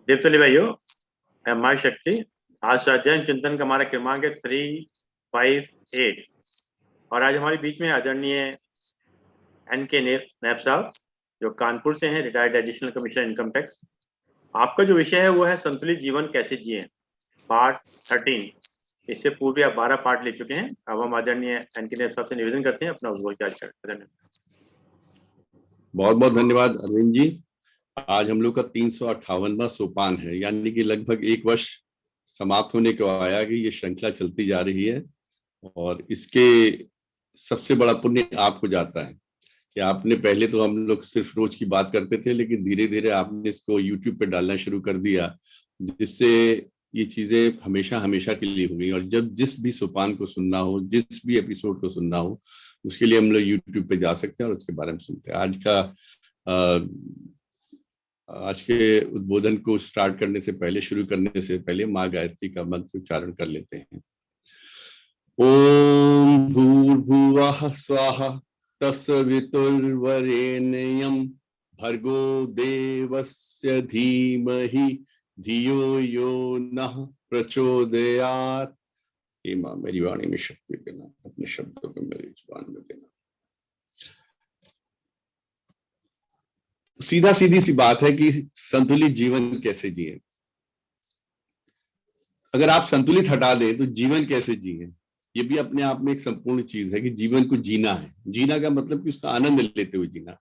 दीप्तली भाइयों, माँ शक्ति। आज स्वाध्याय चिंतन का हमारा क्रमांक है 358 और आज हमारे बीच में आदरणीय NK नैब साहब, जो कानपुर से हैं, retired additional commissioner income tax. आपका जो विषय है वो है संतुलित जीवन कैसे जिए, पार्ट 13। इससे पूर्व आप 12 पार्ट ले चुके हैं। अब हम आदरणीय NK नैब साहब से निवेदन करते हैं अपना उद्बोध जारी करें। बहुत बहुत धन्यवाद अरविंद जी। आज हम लोग का 358वां सोपान है, यानी कि लगभग 1 वर्ष समाप्त होने को आया कि ये श्रृंखला चलती जा रही है। और इसके सबसे बड़ा पुण्य आपको जाता है कि आपने पहले तो हम लोग सिर्फ रोज की बात करते थे, लेकिन धीरे धीरे आपने इसको YouTube पे डालना शुरू कर दिया, जिससे ये चीजें हमेशा हमेशा के लिए हो गई। और जब जिस भी सोपान को सुनना हो, जिस भी एपिसोड को सुनना हो, उसके लिए हम लोग YouTube पे जा सकते हैं और उसके बारे में सुनते हैं। आज के उद्बोधन को स्टार्ट करने से पहले, शुरू करने से पहले माँ गायत्री का मंत्र उच्चारण कर लेते हैं। ओम भूर्भुवः स्वाहा तत्सवितुर्वरेण्यं भर्गो देवस्य धीमहि धियो यो नः प्रचोदयात्। हे माँ, मेरी वाणी में शक्ति देना, अपने शब्दों को मेरी जुबान में देना। सीधा सीधी सी बात है कि संतुलित जीवन कैसे जिए। अगर आप संतुलित हटा दें तो जीवन कैसे जिए, ये भी अपने आप में एक संपूर्ण चीज है कि जीवन को जीना है। जीना का मतलब कि उसका आनंद लेते हुए जीना।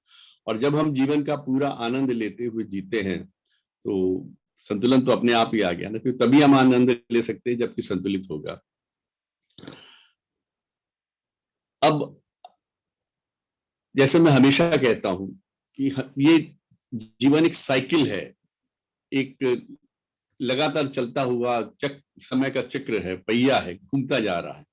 और जब हम जीवन का पूरा आनंद लेते हुए जीते हैं तो संतुलन तो अपने आप ही आ गया ना, क्योंकि तभी हम आनंद ले सकते हैं जबकि संतुलित होगा। अब जैसे मैं हमेशा कहता हूं कि ये जीवन एक साइकिल है, एक लगातार चलता हुआ समय का चक्र है, पहिया है, घूमता जा रहा है।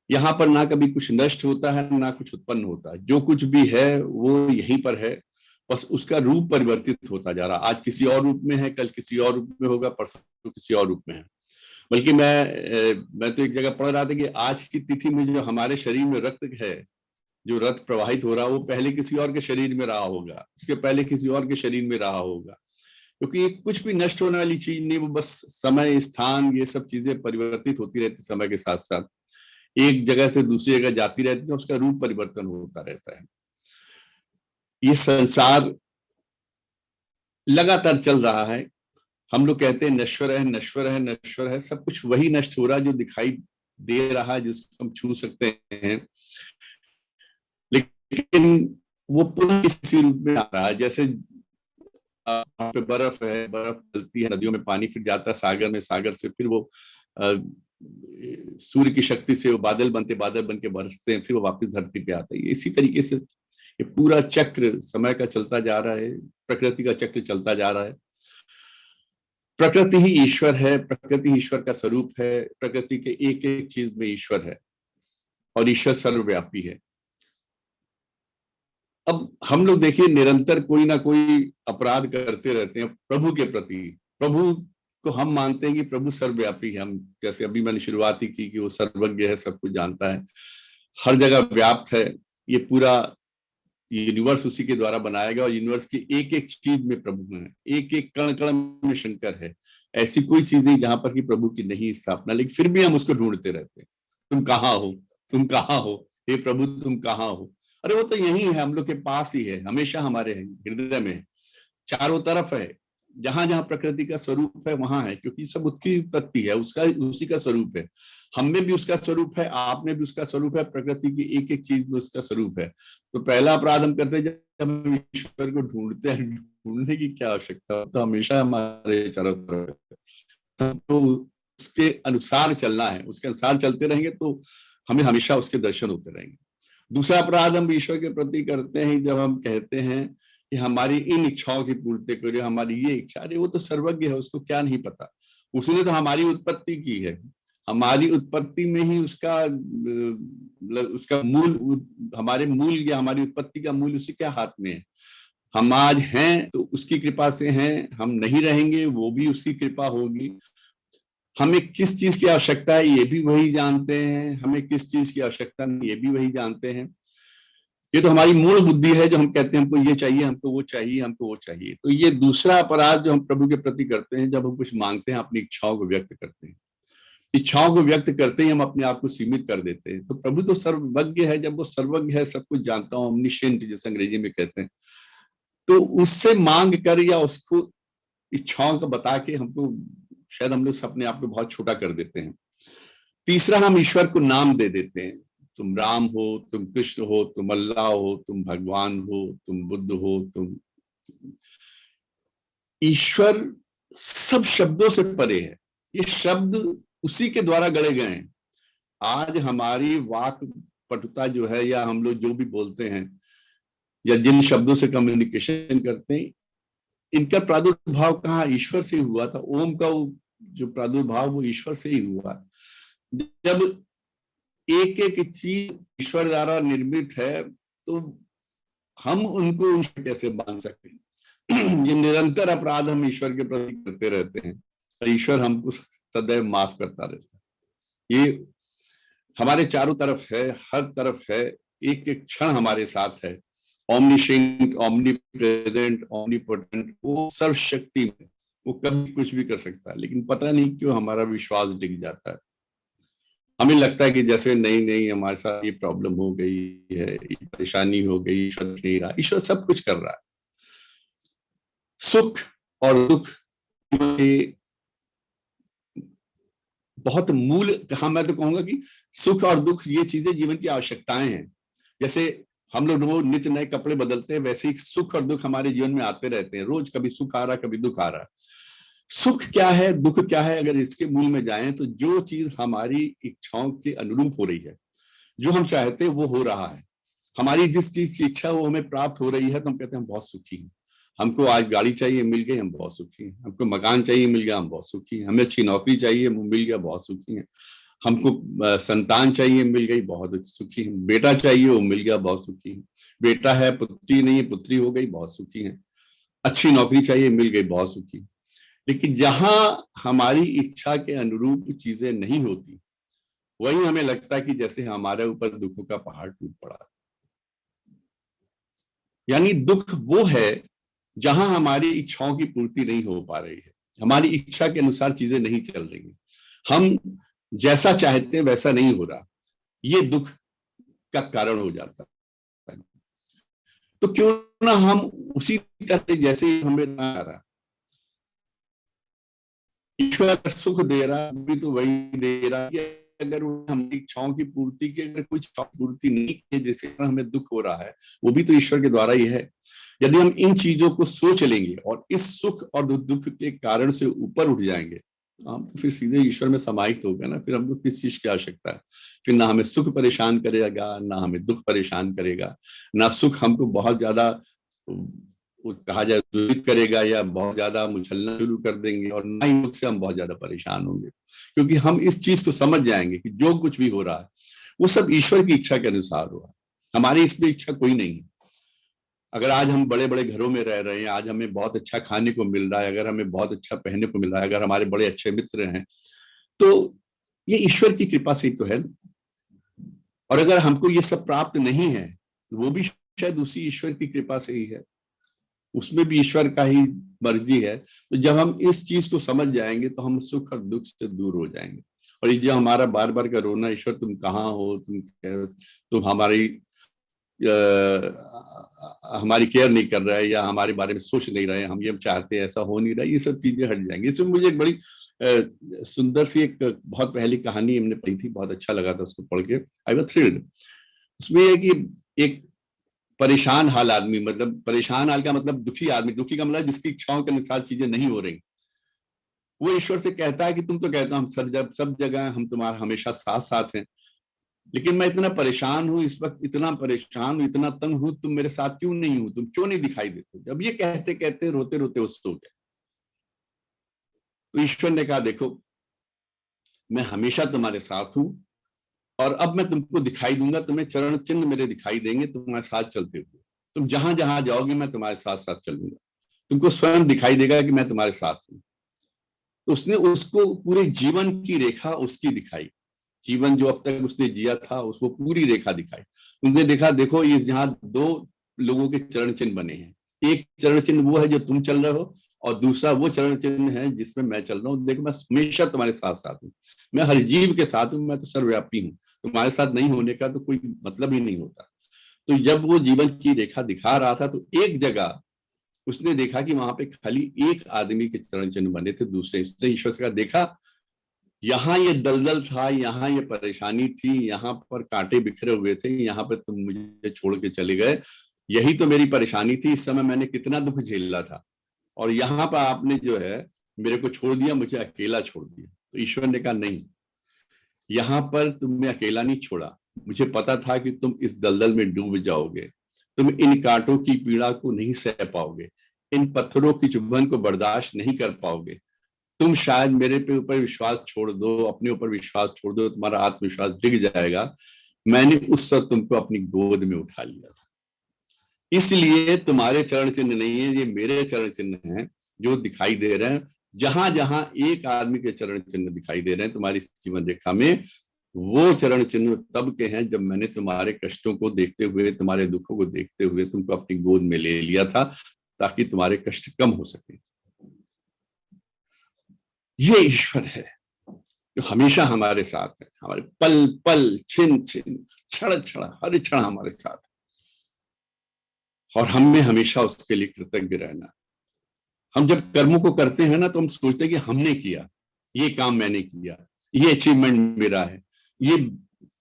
यहाँ पर ना कभी कुछ नष्ट होता है ना कुछ उत्पन्न होता है। जो कुछ भी है वो यहीं पर है, बस उसका रूप परिवर्तित होता जा रहा है। आज किसी और रूप में है, कल किसी और रूप में होगा, परसों किसी और रूप में है। बल्कि मैं तो एक जगह पढ़ रहा था कि आज की तिथि में जो हमारे शरीर में रक्त है, जो रक्त प्रवाहित हो रहा है, वो पहले किसी और के शरीर में रहा होगा, उसके पहले किसी और के शरीर में रहा होगा। क्योंकि ये कुछ भी नष्ट होने वाली चीज नहीं, वो बस समय, स्थान, ये सब चीजें परिवर्तित होती रहती समय के साथ साथ, एक जगह से दूसरी जगह जाती रहती है, उसका रूप परिवर्तन होता रहता है। ये संसार लगातार चल रहा है। हम लोग कहते हैं नश्वर है, नश्वर है, नश्वर है। सब कुछ वही नष्ट हो रहा है जो दिखाई दे रहा है, जिसको हम छू सकते हैं, लेकिन वो पुनः किसी रूप में आ रहा है। जैसे वहां पे बर्फ है, बर्फ गलती है, नदियों में पानी फिर जाता है सागर में, सागर से फिर वो सूर्य की शक्ति से वो बादल बनते, बादल बन के बरसते हैं, फिर वो वापस धरती पे आते हैं। इसी तरीके से ये पूरा चक्र समय का चलता जा रहा है, प्रकृति का चक्र चलता जा रहा है। प्रकृति ही ईश्वर है, प्रकृति ईश्वर का स्वरूप है। प्रकृति के एक एक चीज में ईश्वर है और ईश्वर सर्वव्यापी है। अब हम लोग देखिए निरंतर कोई ना कोई अपराध करते रहते हैं प्रभु के प्रति। प्रभु को हम मानते हैं कि प्रभु सर्वव्यापी है। हम जैसे अभी मैंने शुरुआत ही की कि वो सर्वज्ञ है, सब कुछ जानता है, हर जगह व्याप्त है। ये पूरा यूनिवर्स उसी के द्वारा बनाया गया और यूनिवर्स की एक एक चीज में प्रभु है, एक एक कण कण में शंकर है। ऐसी कोई चीज नहीं जहां पर कि प्रभु की नहीं स्थापना, लेकिन फिर भी हम उसको ढूंढते रहते हैं। तुम कहाँ हो, तुम कहाँ हो, हे प्रभु तुम कहाँ हो। अरे वो तो यही है, हम लोग के पास ही है, हमेशा हमारे हृदय में है, चारों तरफ है। जहां जहां प्रकृति का स्वरूप है वहां है, क्योंकि सब उसकी उत्पत्ति है, उसका उसी का स्वरूप है। हम में भी उसका स्वरूप है, आप में भी उसका स्वरूप है, प्रकृति की एक एक चीज में उसका स्वरूप है। तो पहला अपराध हम करते हैं जब हम ईश्वर को ढूंढते हैं, ढूंढने की क्या आवश्यकता, तो हमेशा हमारे चारों तरफ है। तो उसके अनुसार चलना है, उसके अनुसार चलते रहेंगे तो हमें हमेशा उसके दर्शन होते रहेंगे। दूसरा अपराध हम ईश्वर के प्रति करते हैं जब हम कहते हैं कि हमारी इन इच्छाओं की पूर्ति करिए, हमारी ये इच्छा, अरे वो तो सर्वज्ञ है, उसको क्या नहीं पता, उसने तो हमारी उत्पत्ति की है, हमारी उत्पत्ति में ही उसका मूल, हमारे मूल या हमारी उत्पत्ति का मूल उसी के हाथ में है। हम आज हैं तो उसकी कृपा से हैं, हम नहीं रहेंगे वो भी उसकी कृपा होगी। हमें किस चीज की आवश्यकता है ये भी वही जानते हैं, हमें किस चीज की आवश्यकता नहीं ये भी वही जानते हैं। ये तो हमारी मूल बुद्धि है जो हम कहते हैं हमको ये चाहिए, हमको वो चाहिए, हमको वो चाहिए। तो ये दूसरा अपराध जो हम प्रभु के प्रति करते हैं, जब हम कुछ मांगते हैं, अपनी इच्छाओं को व्यक्त करते हैं, इच्छाओं को व्यक्त करते ही हम अपने आप को सीमित कर देते हैं। तो प्रभु तो सर्वज्ञ है, जब वो सर्वज्ञ है, सब कुछ जानता हूं, ओमनिशेंट जैसे अंग्रेजी में कहते हैं, तो उससे मांग कर या उसको इच्छाओं का बता के हमको शायद हम लोग अपने आप को बहुत छोटा कर देते हैं। तीसरा, हम ईश्वर को नाम दे देते हैं, तुम राम हो, तुम कृष्ण हो, तुम अल्लाह हो, तुम भगवान हो, तुम बुद्ध हो, तुम। ईश्वर सब शब्दों से परे है, ये शब्द उसी के द्वारा गढ़े गए हैं। आज हमारी वाक पटुता जो है, या हम लोग जो भी बोलते हैं या जिन शब्दों से कम्युनिकेशन करते हैं, इनका प्रादुर्भाव कहाँ, ईश्वर से हुआ था। ओम का जो प्रादुर्भाव वो ईश्वर से ही हुआ। जब एक एक चीज ईश्वर द्वारा निर्मित है तो हम उनको कैसे मान सकते हैं। ये निरंतर अपराध हम ईश्वर के प्रति करते रहते हैं और ईश्वर हमको सदैव माफ करता रहता है। ये हमारे चारों तरफ है, हर तरफ है, एक एक क्षण हमारे साथ है। ओमनिशेंट, ओमनी प्रेजेंट, ओमनीपोटेंट, वो सर्वशक्ति में, वो कभी कुछ भी कर सकता है। लेकिन पता नहीं क्यों हमारा विश्वास डिग जाता है, हमें लगता है कि जैसे नहीं नहीं हमारे साथ ये प्रॉब्लम हो गई है, ये परेशानी हो गई, ईश्वर नहीं रहा। ईश्वर सब कुछ कर रहा है। सुख और दुख के बहुत मूल, हाँ मैं तो कहूंगा कि सुख और दुख ये चीजें जीवन की आवश्यकताएं हैं। जैसे हम लोग रोज नित्य नए कपड़े बदलते हैं, वैसे ही सुख और दुख हमारे जीवन में आते रहते हैं। रोज कभी सुख आ रहा है, कभी दुख आ रहा है। सुख क्या है, दुख क्या है, अगर इसके मूल में जाएं तो जो चीज हमारी इच्छाओं के अनुरूप हो रही है, जो हम चाहते हैं वो हो रहा है, हमारी जिस चीज की इच्छा वो हमें प्राप्त हो रही है, तो हम कहते हैं हम बहुत सुखी हैं। हमको आज गाड़ी चाहिए, मिल गई, हम बहुत सुखी हैं। हमको मकान चाहिए, मिल गया, हम बहुत सुखी हैं। हमें अच्छी नौकरी चाहिए, वो मिल गया, बहुत सुखी हैं। हमको संतान चाहिए, मिल गई, बहुत सुखी हैं। बेटा चाहिए, वो मिल गया, बहुत सुखी हैं। बेटा है, पुत्री नहीं है, पुत्री हो गई, बहुत सुखी हैं। अच्छी नौकरी चाहिए, मिल गई, बहुत सुखी। लेकिन जहां हमारी इच्छा के अनुरूप चीजें नहीं होती, वही हमें लगता है कि जैसे हमारे ऊपर दुखों का पहाड़ टूट पड़ा। यानी दुख वो है जहां हमारी इच्छाओं की पूर्ति नहीं हो पा रही है, हमारी इच्छा के अनुसार चीजें नहीं चल रही हैं, हम जैसा चाहते हैं वैसा नहीं हो रहा, ये दुख का कारण हो जाता है। तो क्यों ना हम उसी तरह जैसे हमें ना आ रहा, ईश्वर सुख दे रहा भी तो वही दे रहा है। अगर हमारी इच्छाओं की पूर्ति की अगर कुछ पूर्ति नहीं की जिससे हमें दुख हो रहा है, वो भी तो ईश्वर के द्वारा ही है। यदि हम इन चीजों को सोच लेंगे और इस सुख और दुख के कारण से ऊपर उठ जाएंगे, हम तो फिर सीधे ईश्वर में समाहित हो गए ना। फिर हमको किस चीज की आवश्यकता है? फिर ना हमें सुख परेशान करेगा, ना हमें दुख परेशान करेगा। ना सुख हमको बहुत ज्यादा कहा जाए दूषित करेगा या बहुत ज्यादा मुझलना शुरू कर देंगे, और ना ही उससे हम बहुत ज्यादा परेशान होंगे, क्योंकि हम इस चीज को समझ जाएंगे कि जो कुछ भी हो रहा है वो सब ईश्वर की इच्छा के अनुसार हो रहा है, हमारी इसमें इच्छा कोई नहीं है। अगर आज हम बड़े बड़े घरों में रह रहे हैं, आज हमें बहुत अच्छा खाने को मिल रहा है, अगर हमें बहुत अच्छा पहनने को मिल रहा है, अगर हमारे बड़े अच्छे मित्र हैं, तो ये ईश्वर की कृपा से ही तो है। और अगर हमको ये सब प्राप्त नहीं है, वो भी शायद उसी ईश्वर की कृपा से ही है, उसमें भी ईश्वर का ही मर्जी है। तो जब हम इस चीज को समझ जाएंगे तो हम सुख और दुख से दूर हो जाएंगे और ये जो हमारा बार बार का रोना, ईश्वर तुम कहाँ हो, तुम हमारी केयर नहीं कर रहा है, या हमारे बारे में सोच नहीं रहे, हम ये चाहते हैं ऐसा हो नहीं रहा, ये सब चीजें हट जाएंगी। इसमें मुझे एक बड़ी सुंदर सी एक बहुत पहली कहानी हमने पढ़ी थी, बहुत अच्छा लगा था उसको पढ़ के, आई वाज थ्रिल्ड। उसमें है कि एक परेशान हाल आदमी, मतलब परेशान हाल का मतलब दुखी आदमी, दुखी का मतलब जिसकी इच्छाओं के अनुसार चीजें नहीं हो रही, वो ईश्वर से कहता है कि तुम तो कहते हो हम सब जगह हम तुम्हारा हमेशा साथ साथ हैं, लेकिन मैं इतना परेशान हूँ इस वक्त, इतना परेशान हूँ, इतना तंग हूँ, तुम मेरे साथ क्यों नहीं हो, तुम क्यों नहीं दिखाई देते। जब ये कहते कहते रोते रोते वो सो गए, तो ईश्वर ने कहा देखो मैं हमेशा तुम्हारे साथ हूं, और अब मैं तुमको दिखाई दूंगा, तुम्हें चरण चिन्ह मेरे दिखाई देंगे तुम्हारे साथ चलते हुए, तुम जहां जहां जाओगे मैं तुम्हारे साथ साथ चलूंगा, तुमको स्वयं दिखाई देगा कि मैं तुम्हारे साथ हूं। तो उसने उसको पूरे जीवन की रेखा उसकी दिखाई, जीवन जो अब तक उसने जिया था उसको पूरी रेखा दिखाई। उसने देखा देखो ये जहाँ दो लोगों के चरण चिन्ह बने हैं, एक चरण चिन्ह वो है जो तुम चल रहे हो, और दूसरा वो चरण चिन्ह है जिसमें मैं चल रहा हूँ। देखो मैं हमेशा तुम्हारे साथ साथ हूँ, मैं हर जीव के साथ हूँ, मैं तो सर्वव्यापी हूँ, तुम्हारे साथ नहीं होने का तो कोई मतलब ही नहीं होता। तो जब वो जीवन की रेखा दिखा रहा था, तो एक जगह उसने देखा कि वहां पे खाली एक आदमी के चरण चिन्ह बने थे दूसरे। इससे ईश्वर से देखा यहाँ ये दलदल था, यहाँ ये परेशानी थी, यहाँ पर कांटे बिखरे हुए थे, यहाँ पे तुम मुझे छोड़ के चले गए, यही तो मेरी परेशानी थी, इस समय मैंने कितना दुख झेला था, और यहाँ पर आपने जो है मेरे को छोड़ दिया, मुझे अकेला छोड़ दिया। तो ईश्वर ने कहा नहीं, यहाँ पर तुमने अकेला नहीं छोड़ा, मुझे पता था कि तुम इस दलदल में डूब जाओगे, तुम इन कांटों की पीड़ा को नहीं सह पाओगे, इन पत्थरों की चुभन को बर्दाश्त नहीं कर पाओगे, तुम शायद मेरे पे ऊपर विश्वास छोड़ दो, अपने ऊपर विश्वास छोड़ दो, तुम्हारा आत्मविश्वास डिग जाएगा। मैंने उस वक्त तुमको अपनी गोद में उठा लिया था, इसलिए तुम्हारे चरण चिन्ह नहीं है, ये मेरे चरण चिन्ह हैं जो दिखाई दे रहे हैं। जहां जहां एक आदमी के चरण चिन्ह दिखाई दे रहे हैं तुम्हारी जीवन रेखा में, वो चरण चिन्ह तब के हैं जब मैंने तुम्हारे कष्टों को देखते हुए, तुम्हारे दुखों को देखते हुए तुमको अपनी गोद में ले लिया था, ताकि तुम्हारे कष्ट कम हो सके। ये ईश्वर है जो हमेशा हमारे साथ है, हमारे पल पल, छिन छिन, क्षण क्षण, हर क्षण हमारे साथ है, और हमें हमेशा उसके लिए कृतज्ञ रहना। हम जब कर्मों को करते हैं ना, तो हम सोचते हैं कि हमने किया, ये काम मैंने किया, ये अचीवमेंट मेरा है, ये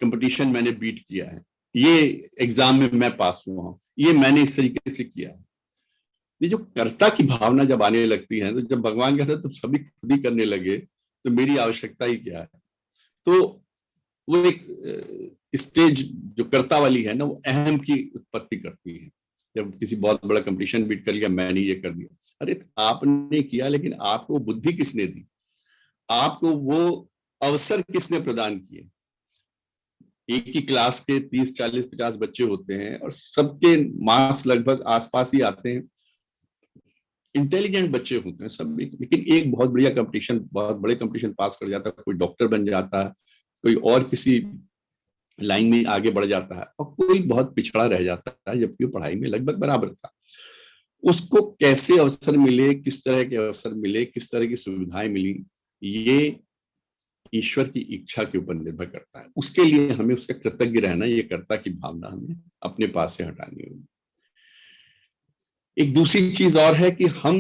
कंपटीशन मैंने बीट किया है, ये एग्जाम में मैं पास हुआ हूं, ये मैंने इस तरीके से किया है। ये जो कर्ता की भावना जब आने लगती है, तो जब भगवान कहते हैं तुम सभी खुद ही करने लगे, तो मेरी आवश्यकता ही क्या है। तो वो एक स्टेज जो कर्ता वाली है ना, वो अहम की उत्पत्ति करती है। जब किसी बहुत बड़ा कंपटीशन बीट कर लिया, मैंने ये कर दिया, अरे आपने किया, लेकिन आपको बुद्धि किसने दी, आपको वो अवसर किसने प्रदान किए। एक ही क्लास के 30 40 50 बच्चे होते हैं, और सबके मार्क्स लगभग आसपास ही आते हैं, इंटेलिजेंट बच्चे होते हैं सब, लेकिन एक बहुत बढ़िया कंपटीशन, बहुत बड़े कंपटीशन पास कर जाता है, कोई डॉक्टर बन जाता है, कोई और किसी लाइन में आगे बढ़ जाता है, और कोई बहुत पिछड़ा रह जाता है, जबकि वो पढ़ाई में लगभग बराबर था। उसको कैसे अवसर मिले, किस तरह के अवसर मिले, किस तरह की सुविधाएं मिली, ये ईश्वर की इच्छा के ऊपर निर्भर करता है। उसके लिए हमें उसका कृतज्ञ रहना, ये कर्ता की भावना हमें अपने पास से हटानी होगी। एक दूसरी चीज और है कि हम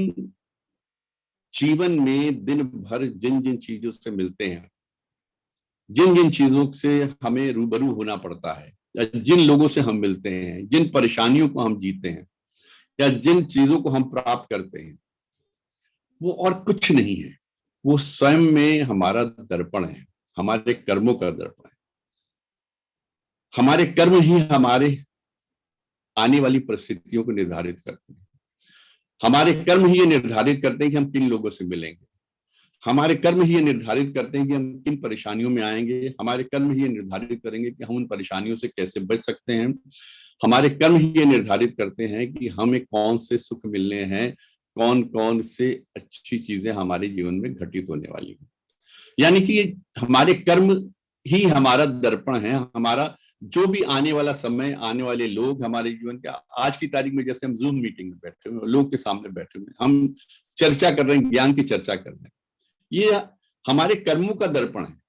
जीवन में दिन भर जिन जिन चीजों से मिलते हैं, जिन जिन चीजों से हमें रूबरू होना पड़ता है, या जिन लोगों से हम मिलते हैं, जिन परेशानियों को हम जीते हैं, या जिन चीजों को हम प्राप्त करते हैं, वो और कुछ नहीं है, वो स्वयं में हमारा दर्पण है, हमारे कर्मों का दर्पण है। हमारे कर्म ही हमारे आने वाली परिस्थितियों को निर्धारित करते हैं। हमारे कर्म ही ये निर्धारित करते हैं कि हम किन लोगों से मिलेंगे, हमारे कर्म ही ये निर्धारित करते हैं कि हम किन परेशानियों में आएंगे, हमारे कर्म ही ये निर्धारित करेंगे कि हम उन परेशानियों से कैसे बच सकते हैं, हमारे कर्म ही ये निर्धारित करते हैं कि हमें कौन से सुख मिलने हैं, कौन कौन से अच्छी चीजें हमारे जीवन में घटित होने वाली हैं। यानी कि हमारे कर्म ही हमारा दर्पण है, हमारा जो भी आने वाला समय, आने वाले लोग हमारे जीवन के, आज की तारीख में जैसे हम जूम मीटिंग में बैठे हुए, लोग के सामने बैठे हुए, हम चर्चा कर रहे हैं, ज्ञान की चर्चा कर रहे हैं, ये हमारे कर्मों का दर्पण है।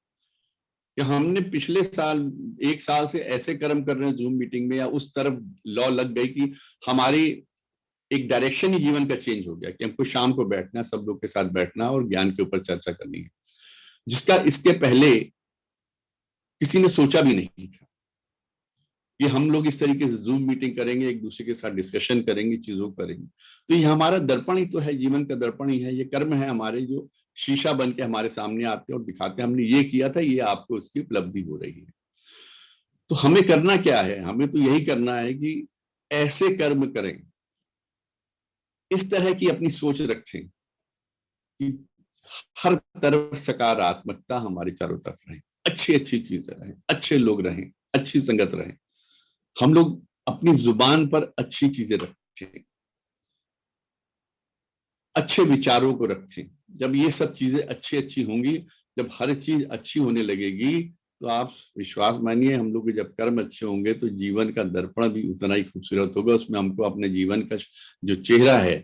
कि हमने पिछले साल 1 साल से ऐसे कर्म कर रहे हैं जूम मीटिंग में, या उस तरफ लॉ लग गई कि हमारी एक डायरेक्शन ही जीवन का चेंज हो गया कि हमको शाम को बैठना, सब लोग के साथ बैठना और ज्ञान के ऊपर चर्चा करनी है, जिसका इसके पहले किसी ने सोचा भी नहीं था कि हम लोग इस तरीके से जूम मीटिंग करेंगे, एक दूसरे के साथ डिस्कशन करेंगे, चीजों को करेंगे। तो ये हमारा दर्पण ही तो है, जीवन का दर्पण ही है, ये कर्म है हमारे जो शीशा बन के हमारे सामने आते हैं और दिखाते हैं हमने ये किया था, ये आपको उसकी उपलब्धि हो रही है। तो हमें करना क्या है? हमें तो यही करना है कि ऐसे कर्म करें, इस तरह की अपनी सोच रखें कि हर तरफ सकारात्मकता हमारे चारों तरफ रहे, अच्छी अच्छी चीजें रहें, अच्छे लोग रहें, अच्छी संगत रहें, हम लोग अपनी जुबान पर अच्छी चीजें रखें, अच्छे विचारों को रखें। जब ये सब चीजें अच्छी अच्छी होंगी, जब हर चीज अच्छी होने लगेगी, तो आप विश्वास मानिए हम लोग के जब कर्म अच्छे होंगे तो जीवन का दर्पण भी उतना ही खूबसूरत होगा। उसमें हमको अपने जीवन का जो चेहरा है,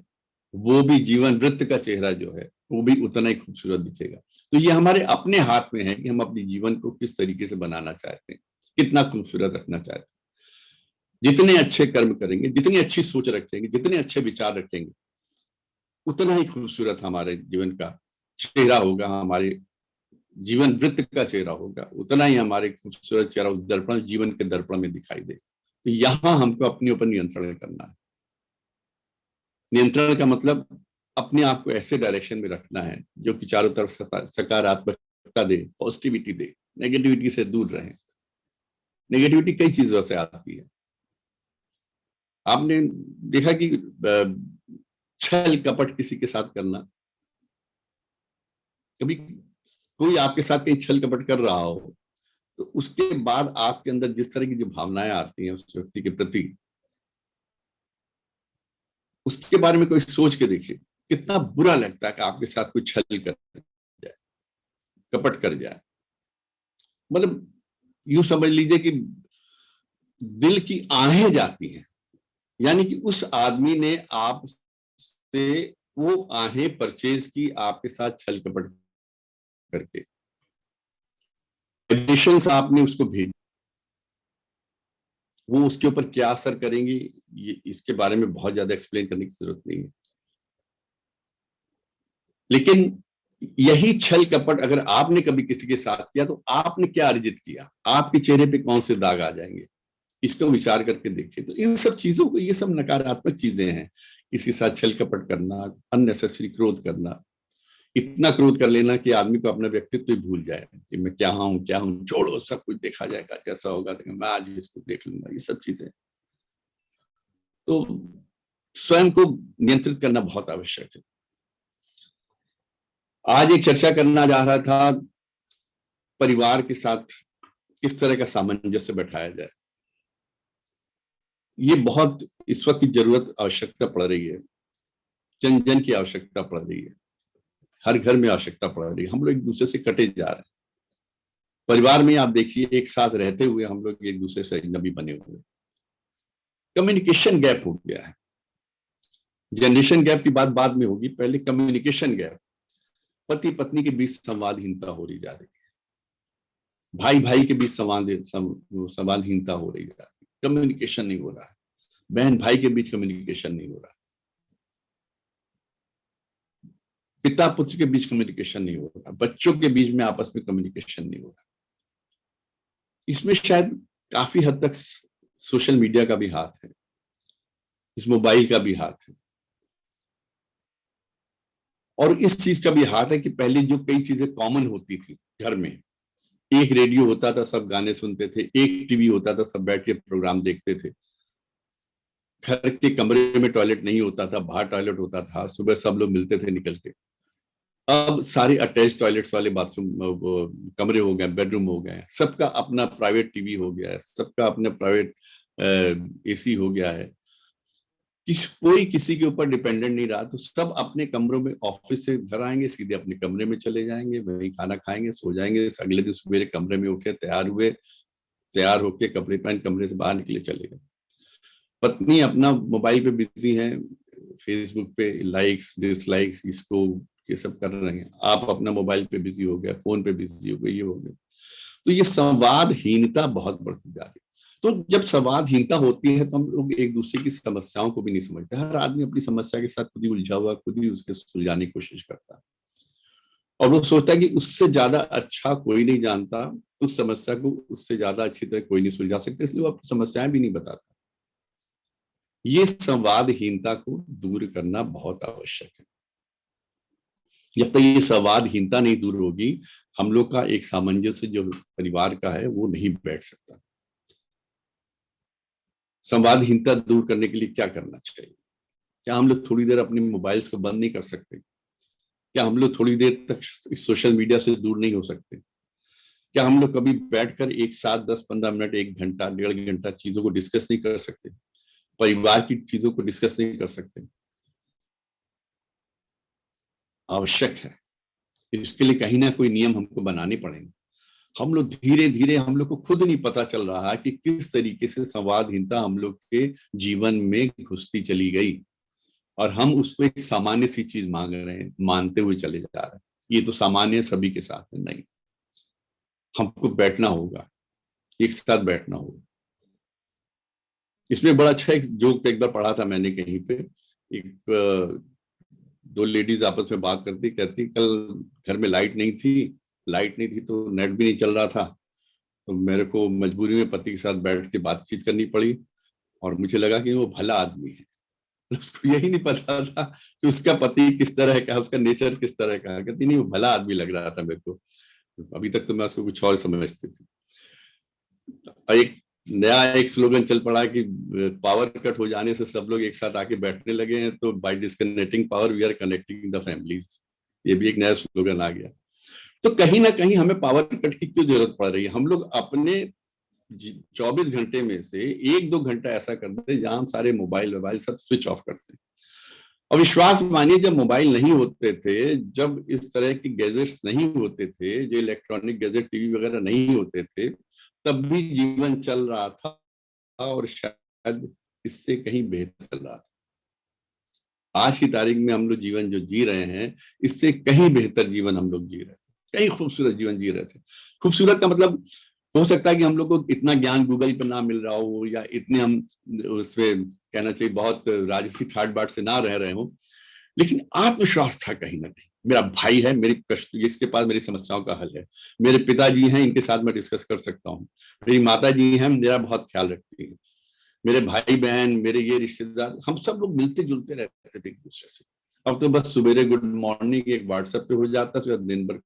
वो भी जीवन वृत्त का चेहरा जो है, वो भी उतना ही खूबसूरत दिखेगा। तो ये हमारे अपने हाथ में है कि हम अपने जीवन को किस तरीके से बनाना चाहते हैं, कितना खूबसूरत रखना चाहते हैं। जितने अच्छे कर्म करेंगे, जितनी अच्छी सोच रखेंगे, जितने अच्छे विचार रखेंगे, उतना ही खूबसूरत हमारे जीवन का चेहरा होगा, हमारे जीवन वृत्त का चेहरा होगा, उतना ही हमारे खूबसूरत चेहरा उस दर्पण, जीवन के दर्पण में दिखाई दे। तो यहां हमको अपने ऊपर नियंत्रण करना है। नियंत्रण का मतलब अपने आप को ऐसे डायरेक्शन में रखना है जो कि चारों तरफ सकारात्मकता दे, पॉजिटिविटी दे, नेगेटिविटी से दूर रहे। नेगेटिविटी कई चीजों से आती है। आपने देखा कि छल कपट किसी के साथ करना, कभी कोई आपके साथ कहीं छल कपट कर रहा हो तो उसके बाद आपके अंदर जिस तरह की जो भावनाएं आती हैं उस व्यक्ति के प्रति, उसके बारे में कोई सोच के देखिए कितना बुरा लगता है कि आपके साथ कोई छल कर जाए, कपट कर जाए। मतलब यूं समझ लीजिए कि दिल की आहें जाती हैं, यानी कि उस आदमी ने आप से वो आहें परचेज की आपके साथ छल कपट करके, एडिशंस आपने उसको भेजी, वो उसके ऊपर क्या असर करेंगी, ये इसके बारे में बहुत ज्यादा एक्सप्लेन करने की जरूरत नहीं है। लेकिन यही छल कपट अगर आपने कभी किसी के साथ किया तो आपने क्या अर्जित किया, आपके चेहरे पे कौन से दाग आ जाएंगे, इसको विचार करके देखिए। तो इन सब चीजों को, ये सब नकारात्मक चीजें हैं। किसी के साथ छल कपट करना, अननेसेसरी क्रोध करना, इतना क्रोध कर लेना कि आदमी को अपना व्यक्तित्व ही भूल जाए कि मैं क्या हूँ क्या हूँ, छोड़ो सब कुछ देखा जाएगा, जैसा होगा मैं आज इसको देख लूंगा, ये सब चीजें। तो स्वयं को नियंत्रित करना बहुत आवश्यक है। आज एक चर्चा करना जा रहा था, परिवार के साथ किस तरह का सामंजस्य बैठाया जाए। ये बहुत इस वक्त की जरूरत, आवश्यकता पड़ रही है, जन जन की आवश्यकता पड़ रही है, हर घर में आवश्यकता पड़ रही है। हम लोग एक दूसरे से कटे जा रहे हैं। परिवार में आप देखिए एक साथ रहते हुए हम लोग एक दूसरे से अजनबी बने हुए, कम्युनिकेशन गैप हो गया है। जनरेशन गैप की बात बाद में होगी, पहले कम्युनिकेशन गैप, पति पत्नी के बीच संवादहीनता हो रही जा रही है, भाई भाई के बीच संवादहीनता हो रही जा रही है, कम्युनिकेशन नहीं हो रहा है, बहन भाई के बीच कम्युनिकेशन नहीं हो रहा है, पिता पुत्र के बीच कम्युनिकेशन नहीं हो रहा, बच्चों के बीच में आपस में कम्युनिकेशन नहीं हो रहा। इसमें शायद काफी हद तक सोशल मीडिया का भी हाथ है, इस मोबाइल का भी हाथ है, और इस चीज का भी हाथ है कि पहले जो कई चीजें कॉमन होती थी घर में, एक रेडियो होता था, सब गाने सुनते थे, एक टीवी होता था, सब बैठ के प्रोग्राम देखते थे, घर के कमरे में टॉयलेट नहीं होता था, बाहर टॉयलेट होता था, सुबह सब लोग मिलते थे निकल के। अब सारे अटैच टॉयलेट्स वाले बाथरूम, कमरे हो गए, बेडरूम हो गए, सबका अपना प्राइवेट टीवी हो गया है, सबका अपना प्राइवेट एसी हो गया है, कोई किसी के ऊपर डिपेंडेंट नहीं रहा। तो सब अपने कमरों में, ऑफिस से घर आएंगे सीधे अपने कमरे में चले जाएंगे, वहीं खाना खाएंगे, सो जाएंगे, अगले दिन सवेरे कमरे में उठे, तैयार हुए, तैयार होके कपड़े पहन कमरे से बाहर निकले, चले गए। पत्नी अपना मोबाइल पे बिजी है, फेसबुक पे लाइक्स डिसलाइक्स इसको ये सब कर रहे हैं, आप अपना मोबाइल पे बिजी हो गए, फोन पे बिजी हो गए, ये हो गए। तो ये संवादहीनता बहुत बढ़ती जा रही है। तो जब संवादहीनता होती है तो हम लोग एक दूसरे की समस्याओं को भी नहीं समझते। हर आदमी अपनी समस्या के साथ खुद ही उलझा हुआ, खुद ही उसके सुलझाने की कोशिश करता है, और वो सोचता है कि उससे ज्यादा अच्छा कोई नहीं जानता, उस समस्या को उससे ज्यादा अच्छी तरह कोई नहीं सुलझा सकता, इसलिए वो अपनी समस्याएं भी नहीं बताता। ये संवादहीनता को दूर करना बहुत आवश्यक है। जब तक ये संवादहीनता नहीं दूर होगी, हम लोग का एक सामंजस्य जो परिवार का है वो नहीं बैठ सकता। संवादहीनता दूर करने के लिए क्या करना चाहिए? क्या हम लोग थोड़ी देर अपने मोबाइल्स को बंद नहीं कर सकते? क्या हम लोग थोड़ी देर तक सोशल मीडिया से दूर नहीं हो सकते? क्या हम लोग कभी बैठकर एक साथ 10-15 मिनट, 1 घंटा, 1.5 घंटा चीजों को डिस्कस नहीं कर सकते? परिवार की चीजों को डिस्कस नहीं कर सकते? आवश्यक है। इसके लिए कहीं ना कोई नियम हमको बनाने पड़ेंगे। हम लोग धीरे धीरे, हम लोग को खुद नहीं पता चल रहा है कि किस तरीके से संवादहीनता हम लोग के जीवन में घुसती चली गई, और हम उसको एक सामान्य सी चीज मांग रहे हैं, मानते हुए चले जा रहे हैं। ये तो सामान्य सभी के साथ है, नहीं, हमको बैठना होगा, एक साथ बैठना होगा। इसमें बड़ा अच्छा एक जोक एक बार पढ़ा था मैंने कहीं पे। एक दो लेडीज आपस में बात करती, कहती कल घर में लाइट नहीं थी तो नेट भी नहीं चल रहा था, तो मेरे को मजबूरी में पति के साथ बैठ के बातचीत करनी पड़ी, और मुझे लगा कि वो भला आदमी है। उसको यही नहीं पता था कि उसका पति किस तरह का, उसका नेचर किस तरह का। कहती नहीं, वो भला आदमी लग रहा था मेरे को, अभी तक तो मैं उसको कुछ और समझती थी। एक नया एक स्लोगन चल पड़ा कि पावर कट हो जाने से सब लोग एक साथ आके बैठने लगे हैं, तो by disconnecting power we are connecting the families. ये भी एक नया स्लोगन आ गया। तो कहीं ना कहीं हमें पावर कट की क्यों जरूरत पड़ रही है? हम लोग अपने 24 घंटे में से 1-2 घंटा ऐसा करते हैं जहां सारे मोबाइल सब स्विच ऑफ करते हैं। और विश्वास मानिए, जब मोबाइल नहीं होते थे, जब इस तरह के गैजेट्स नहीं होते थे, जो इलेक्ट्रॉनिक गैजेट, टीवी वगैरह नहीं होते थे, तब भी जीवन चल रहा था, और शायद इससे कहीं बेहतर चल रहा था। आज की तारीख में हम लोग जीवन जो जी रहे हैं, इससे कहीं बेहतर जीवन हम लोग जी रहे थे, कहीं खूबसूरत जीवन जी रहे थे। खूबसूरत का मतलब, हो सकता है कि हम लोग को इतना ज्ञान गूगल पर ना मिल रहा हो, या इतने हम उसमें कहना चाहिए बहुत राजसी ठाट बाट से ना रह रहे हो, लेकिन आत्मविश्वास था कहीं ना कहीं। मेरा भाई है, मेरी कष्ट, इसके पास मेरी समस्याओं का हल है। मेरे पिताजी हैं, इनके साथ मैं डिस्कस कर सकता हूँ। मेरी माता जी हैं, मेरा बहुत ख्याल रखती हैं। मेरे भाई बहन, मेरे ये रिश्तेदार, हम सब लोग मिलते जुलते रहते थे एक दूसरे से। अब तो बस सवेरे गुड मॉर्निंग एक व्हाट्सएप पे हो जाता है, दिन भर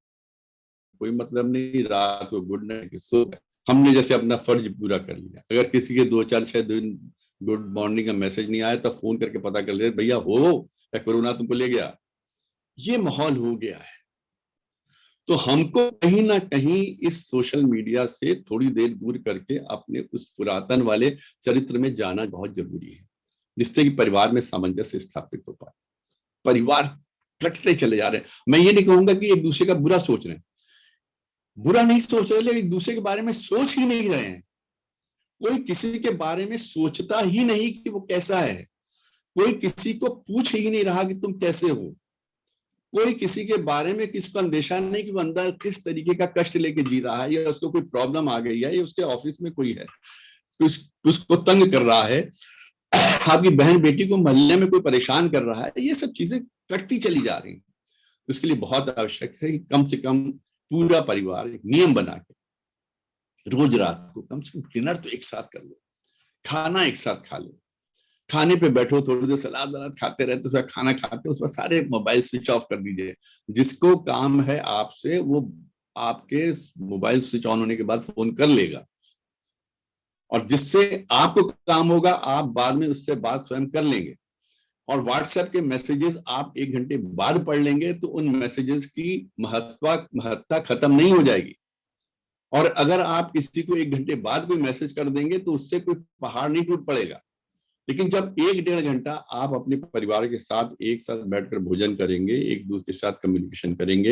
कोई मतलब नहीं, रात को गुड नाइट, सो गए। हमने जैसे अपना फर्ज पूरा कर लिया। अगर किसी के 2-4-6 दिन गुड मॉर्निंग का मैसेज नहीं आया, तो फोन करके पता कर ले, भैया हो या कोरोना तुमको ले गया। ये माहौल हो गया है। तो हमको कहीं ना कहीं इस सोशल मीडिया से थोड़ी देर दूर करके अपने उस पुरातन वाले चरित्र में जाना बहुत जरूरी है, जिससे कि परिवार में सामंजस्य स्थापित हो पाए। परिवार कटते चले जा रहे हैं। मैं ये नहीं कहूंगा कि एक दूसरे का बुरा सोच रहे हैं, बुरा नहीं सोच रहे, लेकिन एक दूसरे के बारे में सोच ही नहीं रहे हैं। कोई किसी के बारे में सोचता ही नहीं कि वो कैसा है। कोई किसी को पूछ ही नहीं रहा कि तुम कैसे हो। कोई किसी के बारे में किसी को अंदेशा नहीं कि वो अंदर किस तरीके का कष्ट लेके जी रहा है, या उसको कोई प्रॉब्लम आ गई है, या उसके ऑफिस में कोई है कुछ उसको तंग कर रहा है, आपकी बहन बेटी को मोहल्ले में कोई परेशान कर रहा है। ये सब चीजें कटती चली जा रही हैं। उसके लिए बहुत आवश्यक है कि कम से कम पूरा परिवार एक नियम बना के रोज रात को कम से कम डिनर तो एक साथ कर लो, खाना एक साथ खा लो। खाने पे बैठो, थोड़ी देर सलाद वलाद खाते रहते, उसके बाद खाना खाते, उसके बाद सारे मोबाइल स्विच ऑफ कर दीजिए। जिसको काम है आपसे, वो आपके मोबाइल स्विच ऑन होने के बाद फोन कर लेगा, और जिससे आपको काम होगा, आप बाद में उससे बात स्वयं कर लेंगे। और व्हाट्सएप के मैसेजेस आप 1 घंटे बाद पढ़ लेंगे, तो उन मैसेजेस की महत्ता खत्म नहीं हो जाएगी। और अगर आप किसी को 1 घंटे बाद कोई मैसेज कर देंगे, तो उससे कोई पहाड़ नहीं टूट पड़ेगा। लेकिन जब 1-1.5 घंटा आप अपने परिवार के साथ एक साथ बैठकर भोजन करेंगे, एक दूसरे के साथ कम्युनिकेशन करेंगे,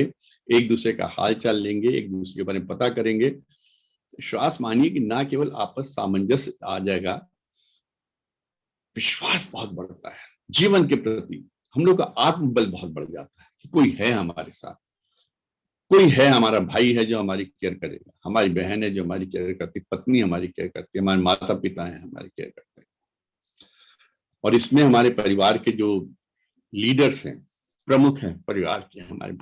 एक दूसरे का हाल चाल लेंगे, एक दूसरे के बारे में पता करेंगे, विश्वास मानिए कि ना केवल आपस सामंजस्य आ जाएगा, विश्वास बहुत बढ़ता है जीवन के प्रति। हम लोग का आत्मबल बहुत बढ़ जाता है कि कोई है हमारे साथ। कोई है, हमारा भाई है जो हमारी केयर करेगा, हमारी बहन है जो हमारी केयर करती, पत्नी हमारी केयर करती है, हमारे माता पिता हैं हमारी केयर करते हैं। और इसमें हमारे परिवार के जो लीडर्स हैं, प्रमुख हैं परिवार के हमारे,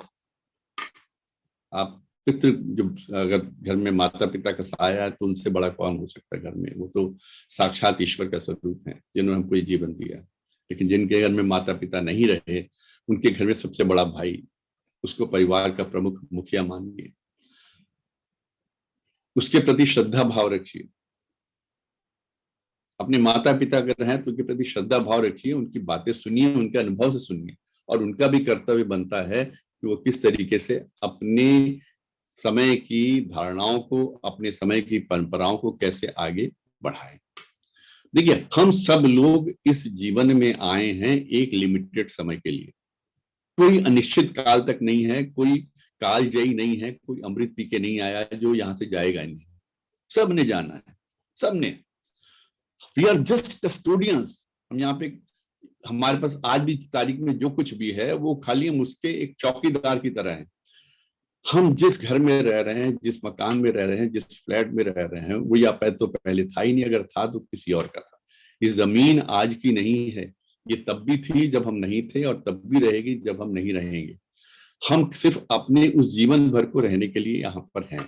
आप पितृ, जो अगर घर में माता पिता का साया है तो उनसे बड़ा कौन हो सकता है घर में। वो तो साक्षात ईश्वर का स्वरूप है जिन्होंने हमको ये जीवन दिया। लेकिन जिनके घर में माता पिता नहीं रहे, उनके घर में सबसे बड़ा भाई, उसको परिवार का प्रमुख मुखिया मानिए, उसके प्रति श्रद्धा भाव रखिए। अपने माता पिता अगर हैं तो उनके प्रति श्रद्धा भाव रखिए, उनकी बातें सुनिए, उनके अनुभव से सुनिए। और उनका भी कर्तव्य बनता है कि वो किस तरीके से अपने समय की धारणाओं को, अपने समय की परंपराओं को कैसे आगे बढ़ाए। देखिए, हम सब लोग इस जीवन में आए हैं एक लिमिटेड समय के लिए। कोई अनिश्चित काल तक नहीं है, कोई कालजयी नहीं है, कोई अमृत पी के नहीं आया है जो यहां से जाएगा नहीं। सबने जाना है, सबने। We are just custodians. हम यहाँ पे, हमारे पास आज भी तारीख में जो कुछ भी है वो खाली हम उसके एक चौकीदार की तरह हैं। हम जिस घर में रह रहे हैं, जिस मकान में रह रहे हैं, जिस फ्लैट में रह रहे हैं, वो या तो पहले था ही नहीं, अगर था तो किसी और का था। ये जमीन आज की नहीं है, ये तब भी थी जब हम नहीं थे, और तब भी रहेगी जब हम नहीं रहेंगे। हम सिर्फ अपने उस जीवन भर को रहने के लिए यहाँ पर हैं।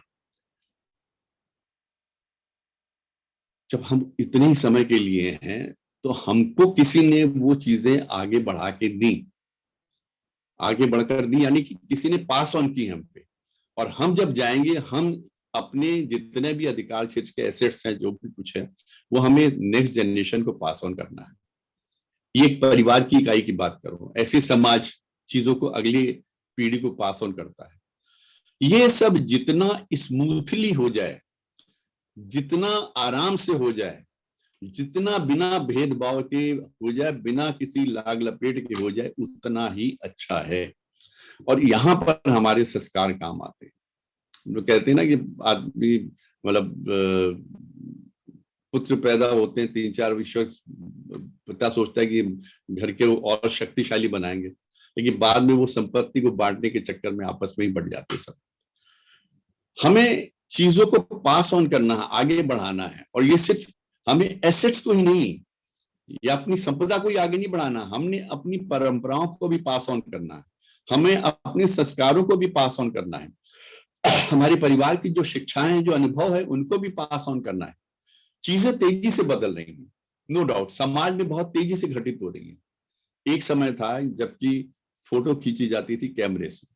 जब हम इतने ही समय के लिए हैं तो हमको किसी ने वो चीजें आगे बढ़ा के दी, आगे बढ़कर दी, यानी कि किसी ने पास ऑन की हम पे। और हम जब जाएंगे, हम अपने जितने भी अधिकार क्षेत्र के एसेट्स हैं, जो भी कुछ है, वो हमें नेक्स्ट जनरेशन को पास ऑन करना है। ये एक परिवार की इकाई की बात करो, ऐसे समाज चीजों को अगली पीढ़ी को पास ऑन करता है। ये सब जितना स्मूथली हो जाए, जितना आराम से हो जाए, जितना बिना भेदभाव के हो जाए, बिना किसी लाग लपेट के हो जाए, उतना ही अच्छा है। और यहाँ पर हमारे संस्कार काम आते हैं। लोग कहते हैं ना कि आदमी, मतलब पुत्र पैदा होते हैं 3-4 विश्व, पिता सोचता है कि घर के वो और शक्तिशाली बनाएंगे, लेकिन बाद में वो संपत्ति को बांटने के चक्कर में आपस में ही बढ़ जाते सब। हमें चीजों को पास ऑन करना है, आगे बढ़ाना है। और ये सिर्फ हमें एसेट्स को ही नहीं, या अपनी संपदा को ही आगे नहीं बढ़ाना, हमने अपनी परंपराओं को भी पास ऑन करना है, हमें अपने संस्कारों को भी पास ऑन करना है, हमारे परिवार की जो शिक्षाएं हैं, जो अनुभव है, उनको भी पास ऑन करना है। चीजें तेजी से बदल रही हैं, नो डाउट, समाज में बहुत तेजी से घटित हो रही है। एक समय था जबकि फोटो खींची जाती थी कैमरे से,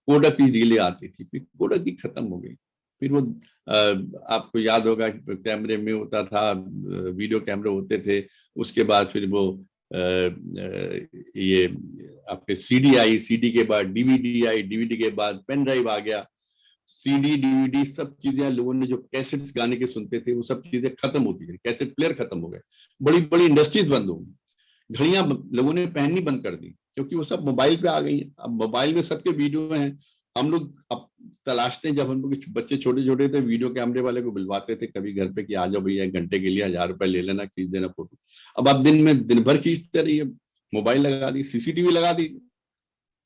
कोडक की रीलें आती थी, फिर कोडक की खत्म हो गई। फिर वो आपको याद होगा कैमरे में होता था, वीडियो कैमरे होते थे। उसके बाद फिर वो ये आपके सीडी आई, सीडी के बाद डीवीडी आई, डीवीडी के बाद पेन ड्राइव आ गया। सीडी डीवीडी सब चीजें, लोगों ने जो कैसेट्स गाने के सुनते थे वो सब चीजें खत्म होती गई, कैसेट प्लेयर खत्म हो गए, बड़ी बड़ी इंडस्ट्रीज बंद हो गई, घड़ियां लोगों ने पहननी बंद कर दी, क्योंकि वो सब मोबाइल पे आ गई हैं। अब मोबाइल में सबके वीडियो हैं। हम लोग अब तलाशते हैं, जब हम लोग बच्चे छोटे छोटे थे, वीडियो कैमरे वाले को बुलवाते थे कभी घर पे कि आ जाओ भैया, 1 घंटे के लिए 1000 रुपए ले लेना, खींच देना फोटो। अब आप दिन भर खींचते रहिए, मोबाइल लगा दी, सीसीटीवी लगा दी,